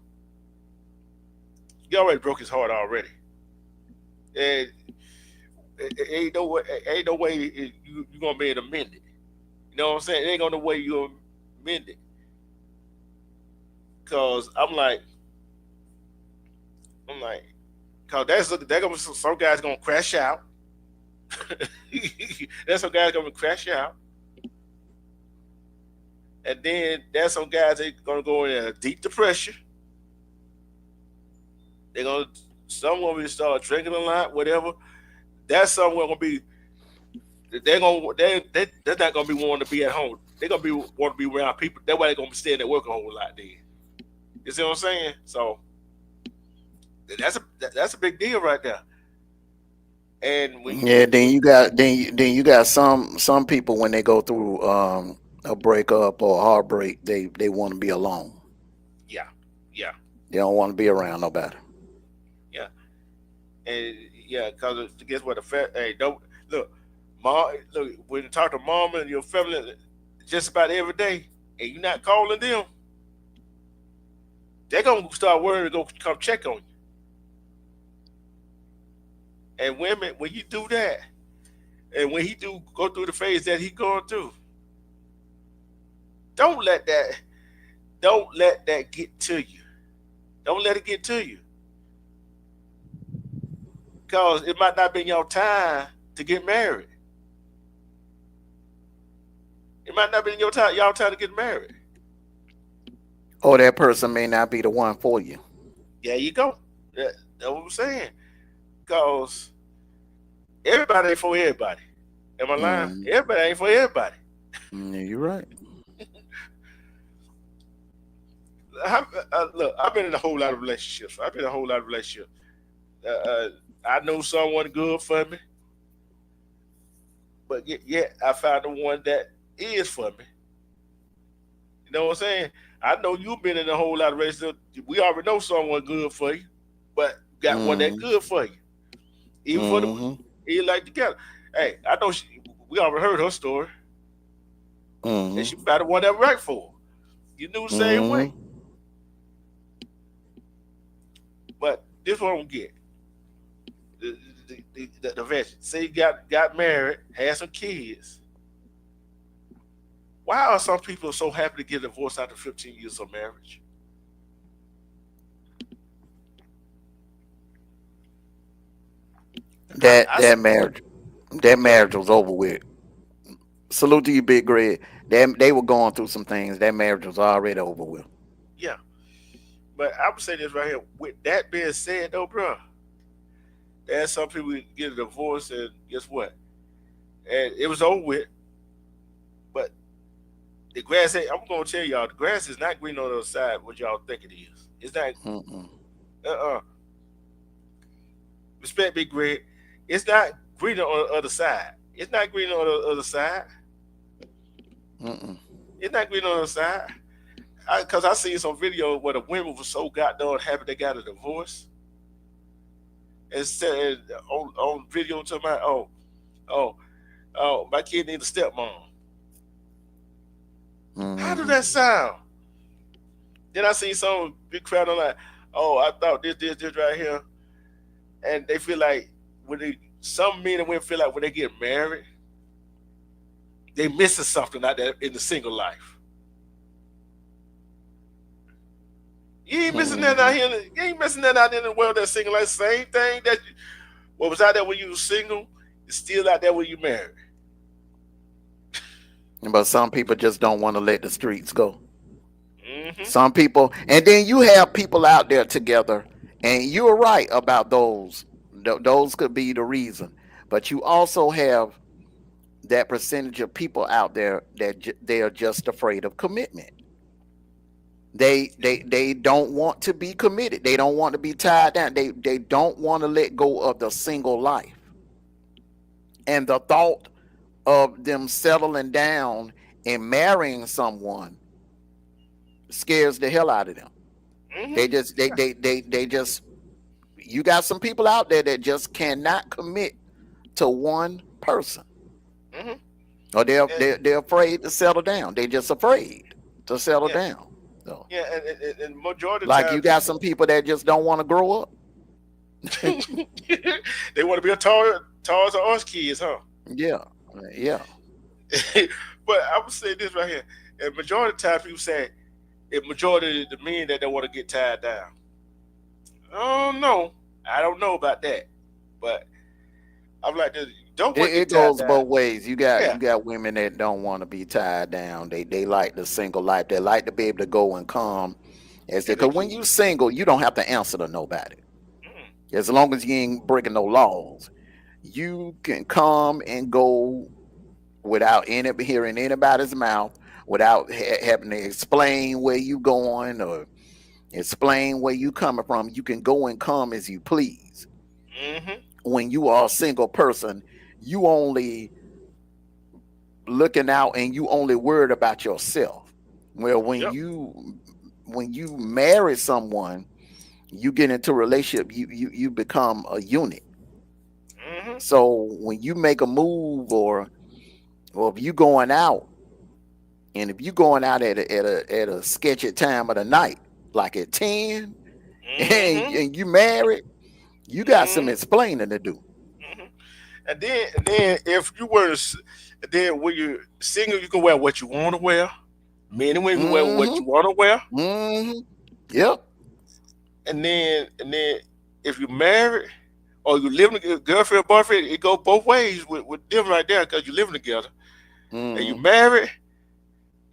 you already broke his heart already. And ain't no way you gonna be able to mend it. You know what I'm saying? It ain't gonna way you gonna mend it. Cause I'm like, cause that's gonna some guys gonna crash out. There's some guys gonna crash out, and then there's some guys that gonna go in a deep depression. They're gonna some gonna start drinking a lot, whatever. That's someone gonna be they're not gonna be wanting to be at home. They're gonna be want to be around people. That's why they're gonna be staying at work a whole lot. Then you see what I'm saying? So that's a big deal right there. And when Yeah, then you got some people when they go through a breakup or a heartbreak, they want to be alone. yeah, yeah, They don't want to be around nobody. yeah, and yeah, because guess what? Hey, don't look, mom. Look, when you talk to mom and your family, just about every day, and you're not calling them, they're gonna start worrying to go come check on you. And women, when you do that, and when he do go through the phase that he going through, don't let that don't let that get to you. Don't let it get to you, because it might not be your time to get married. It might not be your time y'all time to get married. Or that person may not be the one for you. There you go. That's what I'm saying. Because everybody ain't for everybody. Am I lying? Mm, Everybody ain't for everybody. yeah, you're right. Look, I've been in a whole lot of relationships. I've been in a whole lot of relationships. Uh, uh, I know someone good for me, but yet I found the one that is for me. You know what I'm saying? I know you've been in a whole lot of relationships. We already know someone good for you, but got one that Mm, good for you. Even for the mm-hmm, even like together. Hey, I know we already heard her story, and she mm-hmm, found the one that right for her. You knew the same mm-hmm. way. But this one I don't get. The veteran. Say you got married, had some kids. Why are some people so happy to get divorced after 15 years of marriage? That I that marriage, that go ahead. marriage was over with. Salute to you, Big Greg. They were going through some things. That marriage was already over with. Yeah, but I would say this right here. With that being said, though, bro, there's some people get a divorce, and guess what? And it was over with. But the grass ain't. I'm gonna tell y'all, the grass is not green on the other side. What y'all think it is? It's not. Mm-mm, Uh. Respect, Big Greg. It's not green on the other side. It's not green on the other side. mm-mm, It's not green on the other side. Because I seen some video where the women were so goddamn happy they got a divorce, and said on video to my oh my kid need a stepmom. How do mm-hmm. that sound? Then I seen some big crowd on like, oh, I thought this right here, and they feel like when they some men and women feel like when they get married, they missing something out there in the single life. You ain't missing that Mm-hmm. out here. You ain't missing that out in the world that's single life. Same thing that what was out there when you was single is still out there when you married. But some people just don't want to let the streets go. Hmm. Some people, and then you have people out there together, and you're right about those. Those could be the reason. But you also have that percentage of people out there that they are just afraid of commitment. They don't want to be committed. They don't want to be tied down. They don't want to let go of the single life. And the thought of them settling down and marrying someone scares the hell out of them. They just they just you got some people out there that just cannot commit to one person. Or they're afraid to settle down. They're just afraid to settle down. So, and majority of like times, you got some people that just don't want to grow up. they want to be a Toys R Us kids, huh? Yeah. But I would say this right here. And majority of times people say, if majority of the men that don't want to get tied down. Oh no, I don't know about that. But I'm like, don't want to It get tied goes down. both ways. You Yeah, got women that don't want to be tied down. They like the single life. They like to be able to go and come as they, and they because when keep. you single, you don't have to answer to nobody. Mm, As long as you ain't breaking no laws, you can come and go without hearing anybody's mouth, without having to explain where you going or explain where you coming from. You can go and come as you please. mm-hmm. When you are a single person, you only looking out and you only worried about yourself. Well, Yep. when you marry someone, you get into a relationship, you become a unit. Mm-hmm. So when you make a move, or if you going out, and if you going out at a sketchy time of the night, like at 10, Mm-hmm. and you married, you got some Mm-hmm. explaining to do. Mm-hmm. And then if you were, then when you're single, you can wear what you want to wear. Men and women can wear what Mm-hmm. you want to wear. Mm-hmm. Yep. And then if you're married or you living together, girlfriend, boyfriend, it go both ways with them right there because you're living together. And you Mm-hmm. married,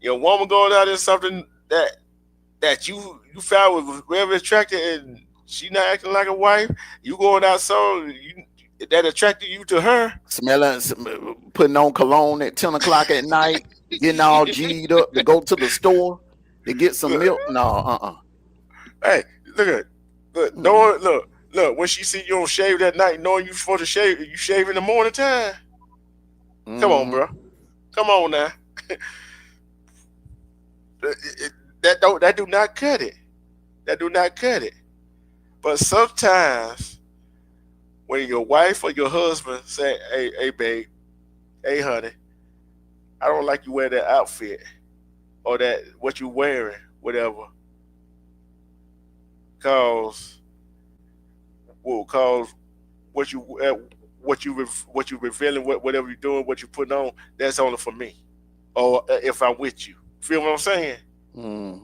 your woman going out in something that you found was very attractive and she not acting like a wife, you going out so you that attracted you to her. Smelling, putting on cologne at 10 o'clock at night, getting all G'd up to go to the store to get some Look, milk. No, hey, look at look, Mm-mm. knowing look when she see you don't shave that night, knowing you supposed to shave, you shave in the morning time. Come on, Mm-hmm. bro. Come on now. That do not cut it. That do not cut it. But sometimes when your wife or your husband say, hey babe, hey honey, I don't like you wear that outfit or that what you wearing, whatever, cause cause what you what you revealing, whatever you're doing, what you're putting on, that's only for me. Or if I'm with you, feel what I'm saying? Mm-hmm.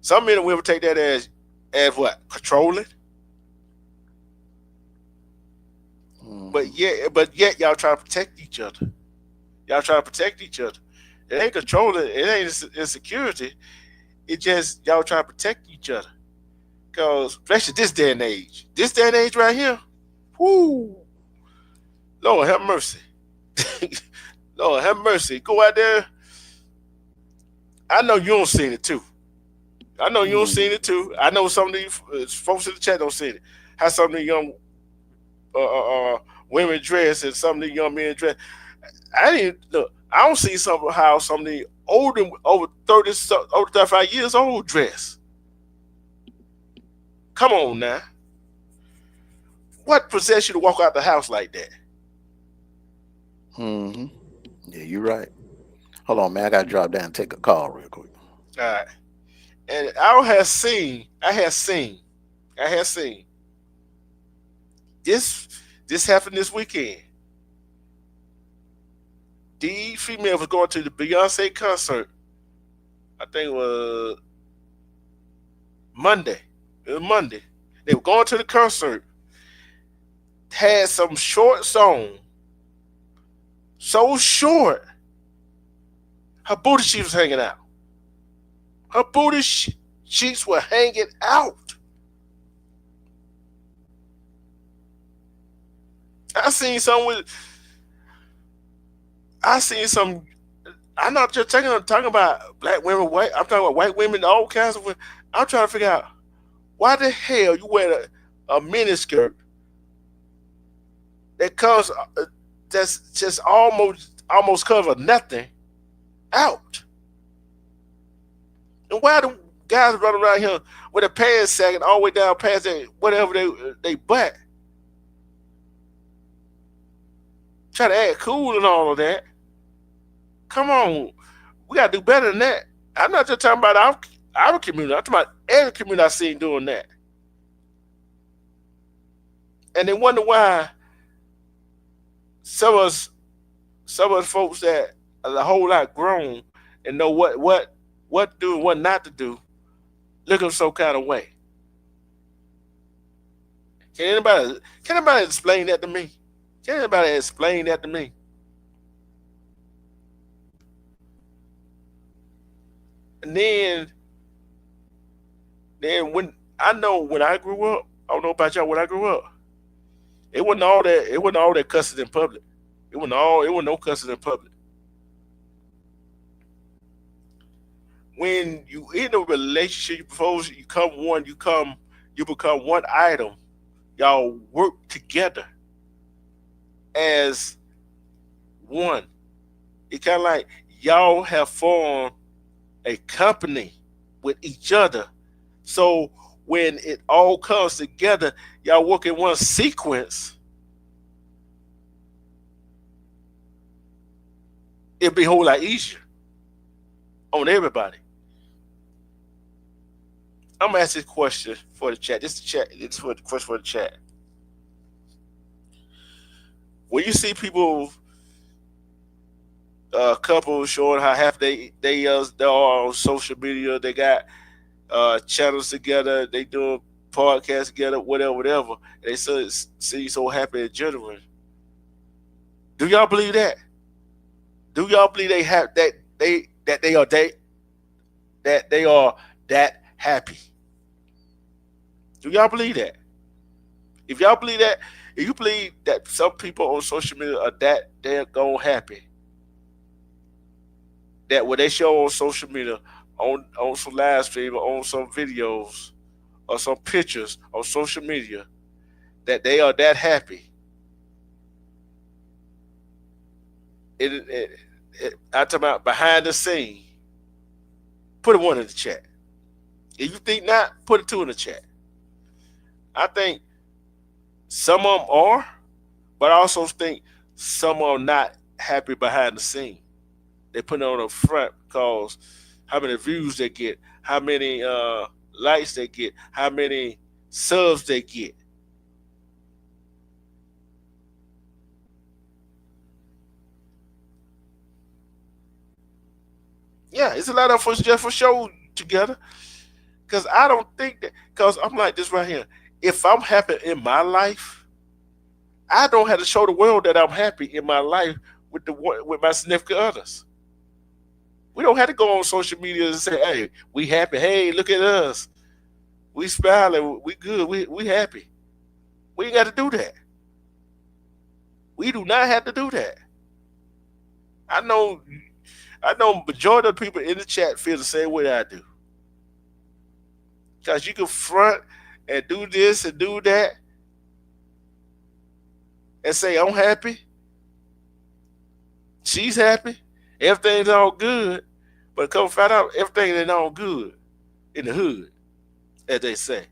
Some men will take that as what, controlling, Mm-hmm. but yet y'all try to protect each other. Y'all try to protect each other. It ain't controlling. It ain't insecurity. It just y'all try to protect each other. Cause especially this day and age right here, whoo, Lord have mercy. Lord have mercy. Go out there. I know you don't seen it too. I know you don't Mm-hmm. seen it too. I know some of these folks in the chat don't see it. How some of the young uh, uh, uh, women dress and some of the young men dress. I didn't look. I don't see how some of the older over 30, over 35 years old dress. Come on now. What possessed you to walk out the house like that? Mm-hmm. Yeah, you're right. Hold on, man. I gotta drop down and take a call real quick. All right. And I have seen this happened this weekend. These females was going to the Beyonce concert. I think it was Monday. It was Monday. They were going to the concert. Had some short song. So short. Her booty cheeks was hanging out. Her booty cheeks were hanging out. I seen some with. I seen some I'm not just talking about black women, white. I'm talking about white women, all kinds of women. I'm trying to figure out why the hell you wear a miniskirt that comes that's just almost cover nothing out, and why do guys running around here with their pants sagging all the way down past their whatever they butt, try to act cool and all of that? Come on, we gotta do better than that. I'm not just talking about our community. I'm talking about every community I've seen doing that. And they wonder why some of us, some of us folks that are a whole lot grown and know what to do and what not to do, look in some kind of way. Can anybody explain that to me? Can anybody explain that to me? And then when I know when I grew up, I don't know about y'all. When I grew up, it wasn't all that. It wasn't all that cussing in public. It wasn't all. It wasn't no cussing in public. When you in a relationship, you propose, you become one item. Y'all work together as one. It kind of like y'all have formed a company with each other. So when it all comes together, y'all work in one sequence, it'll be a whole lot easier on everybody. I'm gonna ask this question for the chat. This is the chat. It's for the question for the chat. When you see people, couples showing how happy they are on social media, they got channels together, they doing podcasts together, whatever. They see so happy and genuine. Do y'all believe that? Do y'all believe they have that they are that happy? Do y'all believe that? If y'all believe that, if you believe that some people on social media are that daggone happy, that what they show on social media, on some live stream or on some videos or some pictures on social media, that they are that happy, I'm talking about behind the scene. Put a one in the chat. If you think not, put a two in the chat. I think some of them are, but I also think some are not happy behind the scene. They put it on the front because how many views they get, how many likes they get, how many subs they get. Yeah, it's a lot of us just for show together. Because I don't think that, because I'm like this right here. If I'm happy in my life, I don't have to show the world that I'm happy in my life with my significant others. We don't have to go on social media and say, "Hey, we happy. Hey, look at us. We smiling. We good. We happy." We ain't got to do that. We do not have to do that. I know. I know majority of the people in the chat feel the same way I do. Because you can front and do this and do that and say, I'm happy. She's happy. Everything's all good. But come find out everything ain't all good in the hood, as they say.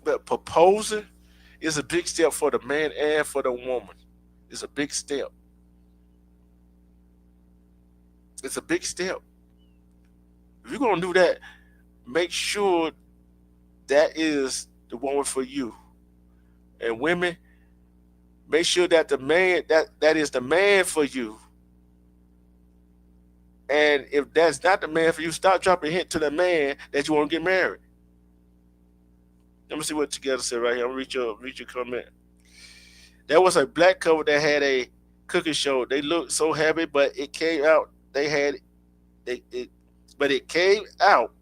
But proposing is a big step for the man and for the woman. It's a big step. It's a big step. If you're gonna do that, make sure that is the woman for you. And women, make sure that the man that is the man for you. And if that's not the man for you, stop dropping a hint to the man that you want to get married. Let me see what Together said right here. I'm gonna read your comment. There was a black couple that had a cooking show. They looked so happy, but it came out they had but it came out.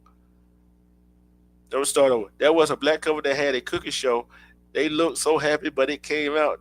Don't start over. There was a black couple that had a cooking show. They looked so happy, but it came out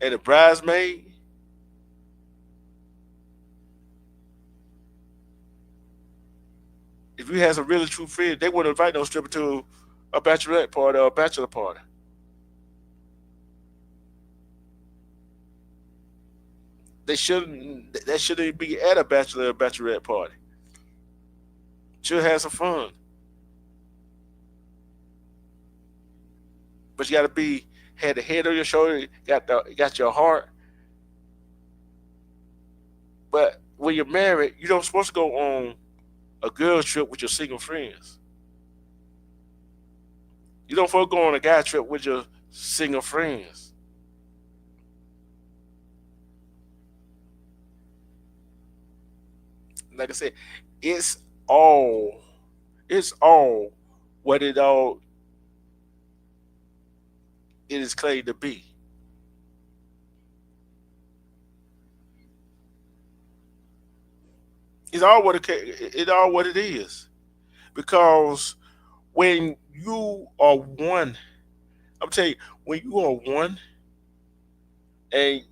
and the bridesmaid, if you had some really true friends, they wouldn't invite no stripper to a bachelorette party or a bachelor party. They shouldn't. That shouldn't be at a bachelor or bachelorette party. Should have some fun, but you got to be had the head on your shoulder, got your heart. But when you're married, you don't supposed to go on a girl trip with your single friends. You don't supposed to go on a guy trip with your single friends. Like I said, it's all it's all what it is claimed to be. It's all what it is. Because when you are one, I'm telling you, when you are one and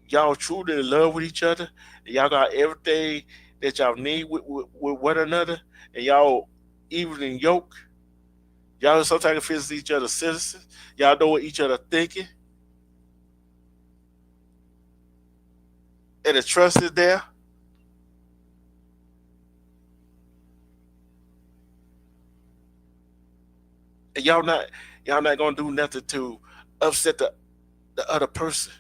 y'all truly in love with each other, and y'all got everything that y'all need with one another, and y'all even in yoke, y'all sometimes can feel each other citizens, y'all know what each other thinking, and the trust is there, and y'all not gonna do nothing to upset the other person.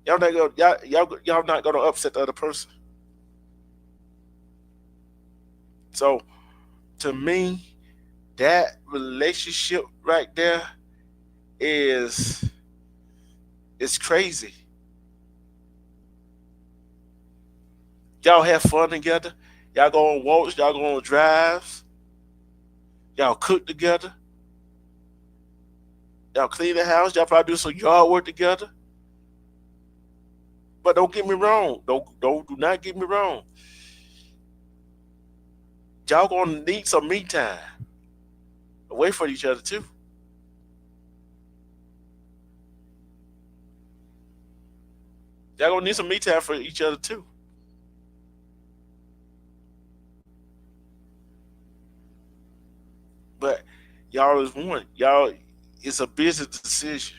Y'all not gonna upset the other person. So to me, that relationship right there is is crazy. Y'all have fun together. Y'all go on walks. Y'all go on drives. Y'all cook together. Y'all clean the house. Y'all probably do some yard work together. But don't get me wrong. Do not get me wrong. Y'all gonna need some me time away from each other too. Y'all gonna need some me time for each other too. But y'all is one. Y'all, it's a business decision.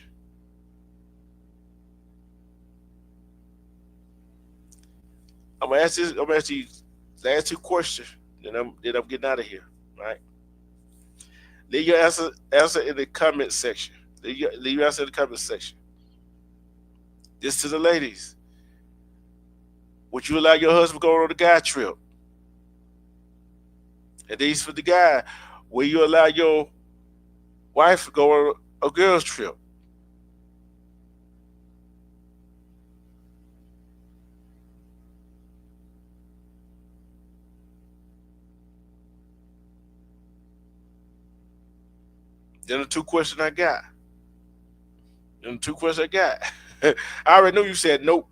I'm gonna ask you last two questions. Then I'm getting out of here. Right? Leave your answer in the comment section. Leave your answer in the comment section. This to the ladies. Would you allow your husband to go on a guy trip? And these for the guy. Will you allow your wife to go on a girl's trip? Then the two questions I got. Then the two questions I got. I already knew you said nope.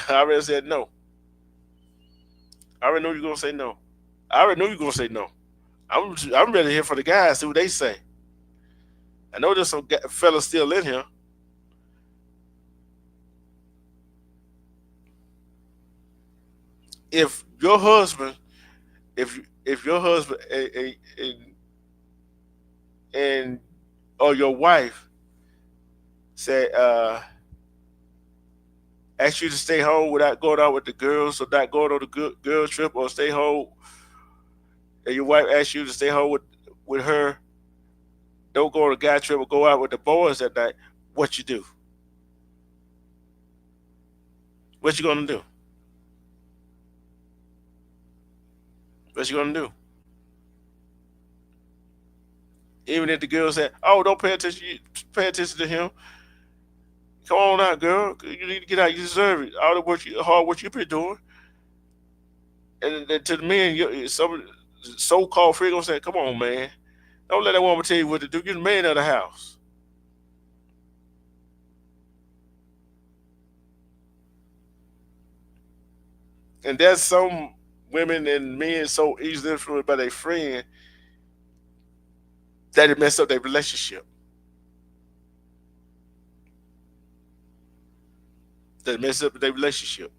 I already said no. I already knew you were gonna say no. I already knew you were gonna say no. I'm ready to hear for the guys, see what they say. I know there's some fellas still in here. If your husband, if your husband and or your wife say ask you to stay home without going out with the girls, or not going on the girl trip, or stay home, and your wife asks you to stay home with her, don't go on a guy trip or go out with the boys that night, what you do? What you gonna do? What you gonna do? Even if the girl said, "Oh, don't pay attention, pay attention to him. Come on out, girl. You need to get out. You deserve it. All the hard work you've been doing." And then to the men, some so-called free gonna say, "Come on, man. Don't let that woman tell you what to do. You're the man of the house." And there's some women and men so easily influenced by their friend that it messed up their relationship. that mess up their relationship.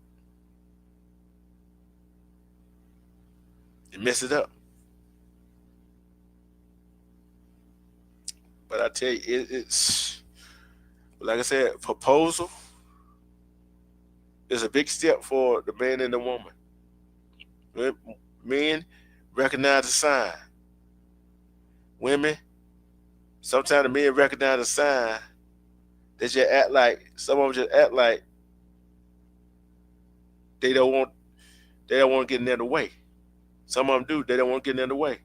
They mess it up. But I tell you, it's like I said, proposal is a big step for the man and the woman. Men recognize the sign. Women, sometimes the men recognize the sign. They just act like some of them just act like they don't want to get in the way. Some of them do. They don't want to get in the way.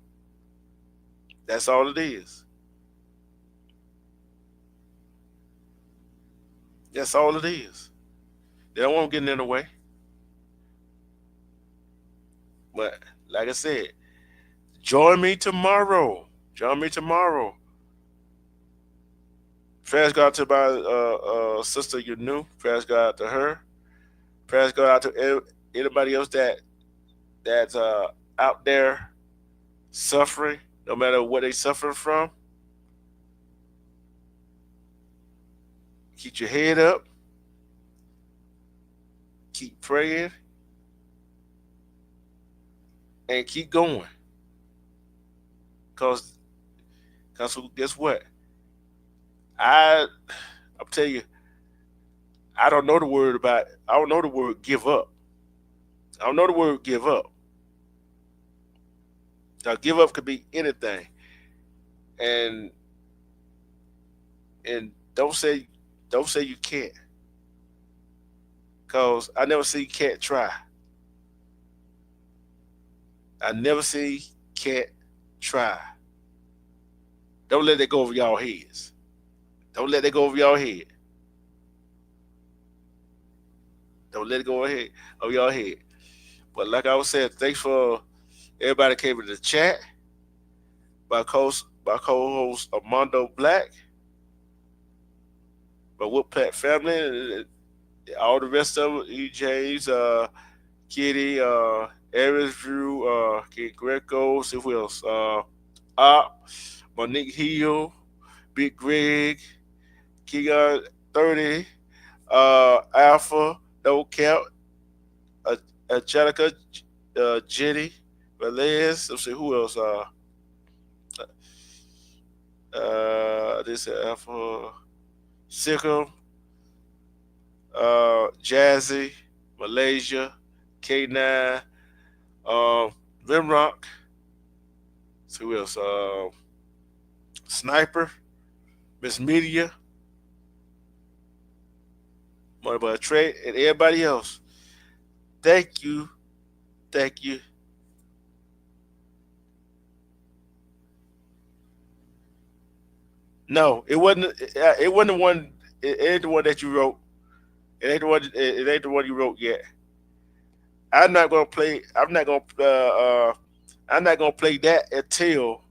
That's all it is. That's all it is. They don't want to get in the way. But like I said, join me tomorrow. Join me tomorrow. Prayers go out to my sister you knew. Prayers go out to her. Prayers go out to anybody else that's out there suffering, no matter what they suffering from. Keep your head up. Keep praying. And keep going. Cause guess what? I'll tell you, I don't know the word give up. I don't know the word give up. Now give up could be anything. And don't say you can't. Cause I never see can't try. I never see can't try. Don't let that go over y'all heads. Don't let that go over y'all head. Don't let it go ahead over y'all head. But like I was saying, thanks for everybody came in the chat. My co-host Armando Black, my Woodpack family, all the rest of it, EJ's, Kitty, Aries Drew, Kid Greco, see who else? Op, Monique Hill, Big Greg, King 30, Alpha, No Cap, Angelica, Jenny, Velez, let's see who else? This is Alpha, Sikkim, Jazzy, Malaysia, K9, Rimrock, see who else? Sniper, Miss Media, Money by Trade, and everybody else. Thank you. Thank you. No, it wasn't. It wasn't the one. It ain't the one that you wrote. It ain't the one. It ain't the one you wrote yet. I'm not gonna play. I'm not gonna. I'm not gonna play that until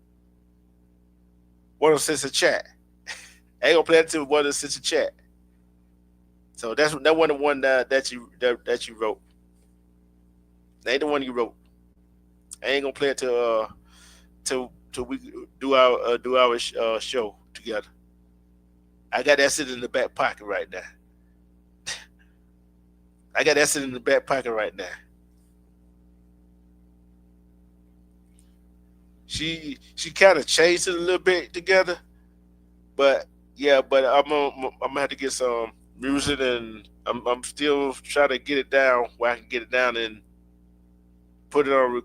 one of them sends a chat. I ain't gonna play that until one of them sends a chat. So that wasn't the one that you wrote. That ain't the one you wrote. I ain't gonna play it till we do our show together. I got that sitting in the back pocket right now. I got that sitting in the back pocket right now. She kind of changed it a little bit together, but yeah, but I'm gonna have to get some music, and I'm still trying to get it down where I can get it down and put it on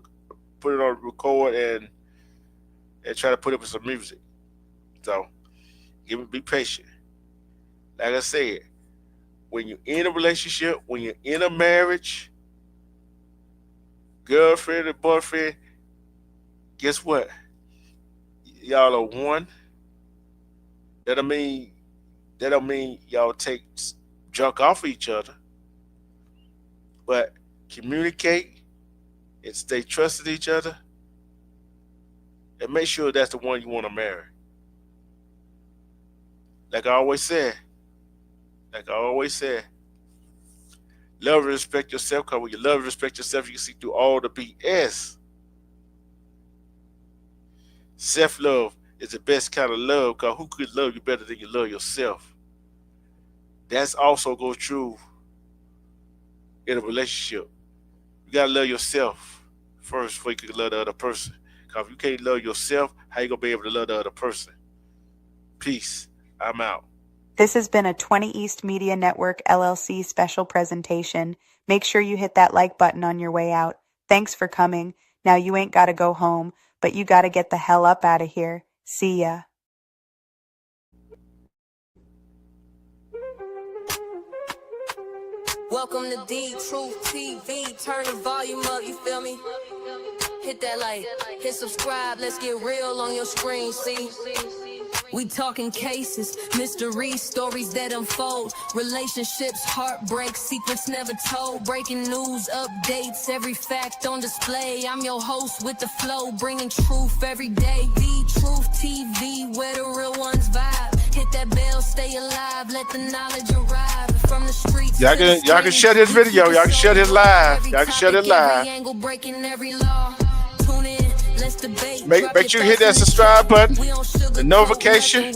record and try to put up with some music. So be patient. Like I said, when you're in a relationship, when you're in a marriage, girlfriend and boyfriend, guess what? Y'all are one. That don't mean y'all take junk off of each other. But communicate and stay trusted each other, and make sure that's the one you want to marry. Like I always said, love and respect yourself, because when you love and respect yourself, you can see through all the BS. Self-love is the best kind of love, because who could love you better than you love yourself? That's also goes true in a relationship. You gotta love yourself first before you can love the other person. Cause if you can't love yourself, how you gonna be able to love the other person? Peace. I'm out. This has been a 20 East Media Network LLC special presentation. Make sure you hit that like button on your way out. Thanks for coming. Now you ain't gotta go home, but you gotta get the hell up out of here. See ya. Welcome to D Truth TV. Turn the volume up, you feel me? Hit that like, hit subscribe, let's get real on your screen, see? We talking cases, mysteries, stories that unfold, relationships, heartbreak, secrets never told, breaking news, updates, every fact on display. I'm your host with the flow, bringing truth every day. The Truth TV, where the real ones vibe. Hit that bell, stay alive, let the knowledge arrive from the streets. Y'all can share this video. Y'all can share this live. Y'all can share this live. Make sure you hit that subscribe button, the notification,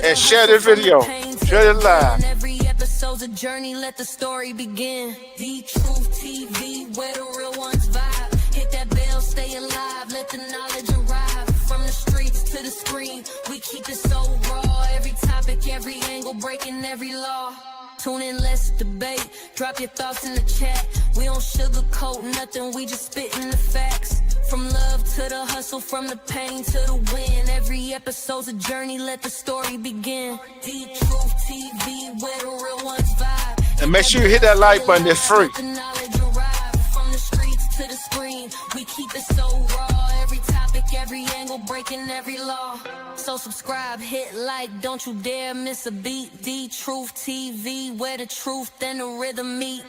and share this video. Share it live. Every episode's a journey, let the story begin. The Truth TV, where the real ones vibe. Hit that bell, stay alive, let the knowledge arrive. From the streets to the screen, we keep it so raw. Every topic, every angle, breaking every law. Tune in, let's debate. Drop your thoughts in the chat. We don't sugarcoat nothing, we just spitting the facts. From love to the hustle, from the pain to the win. Every episode's a journey, let the story begin. The Truth TV, where the real ones vibe. And make sure you hit that like button, it's free. From the streets to the screen, we keep it so raw. Every topic, every angle, breaking every law. So subscribe, hit like, don't you dare miss a beat. The Truth TV, where the truth and the rhythm meet.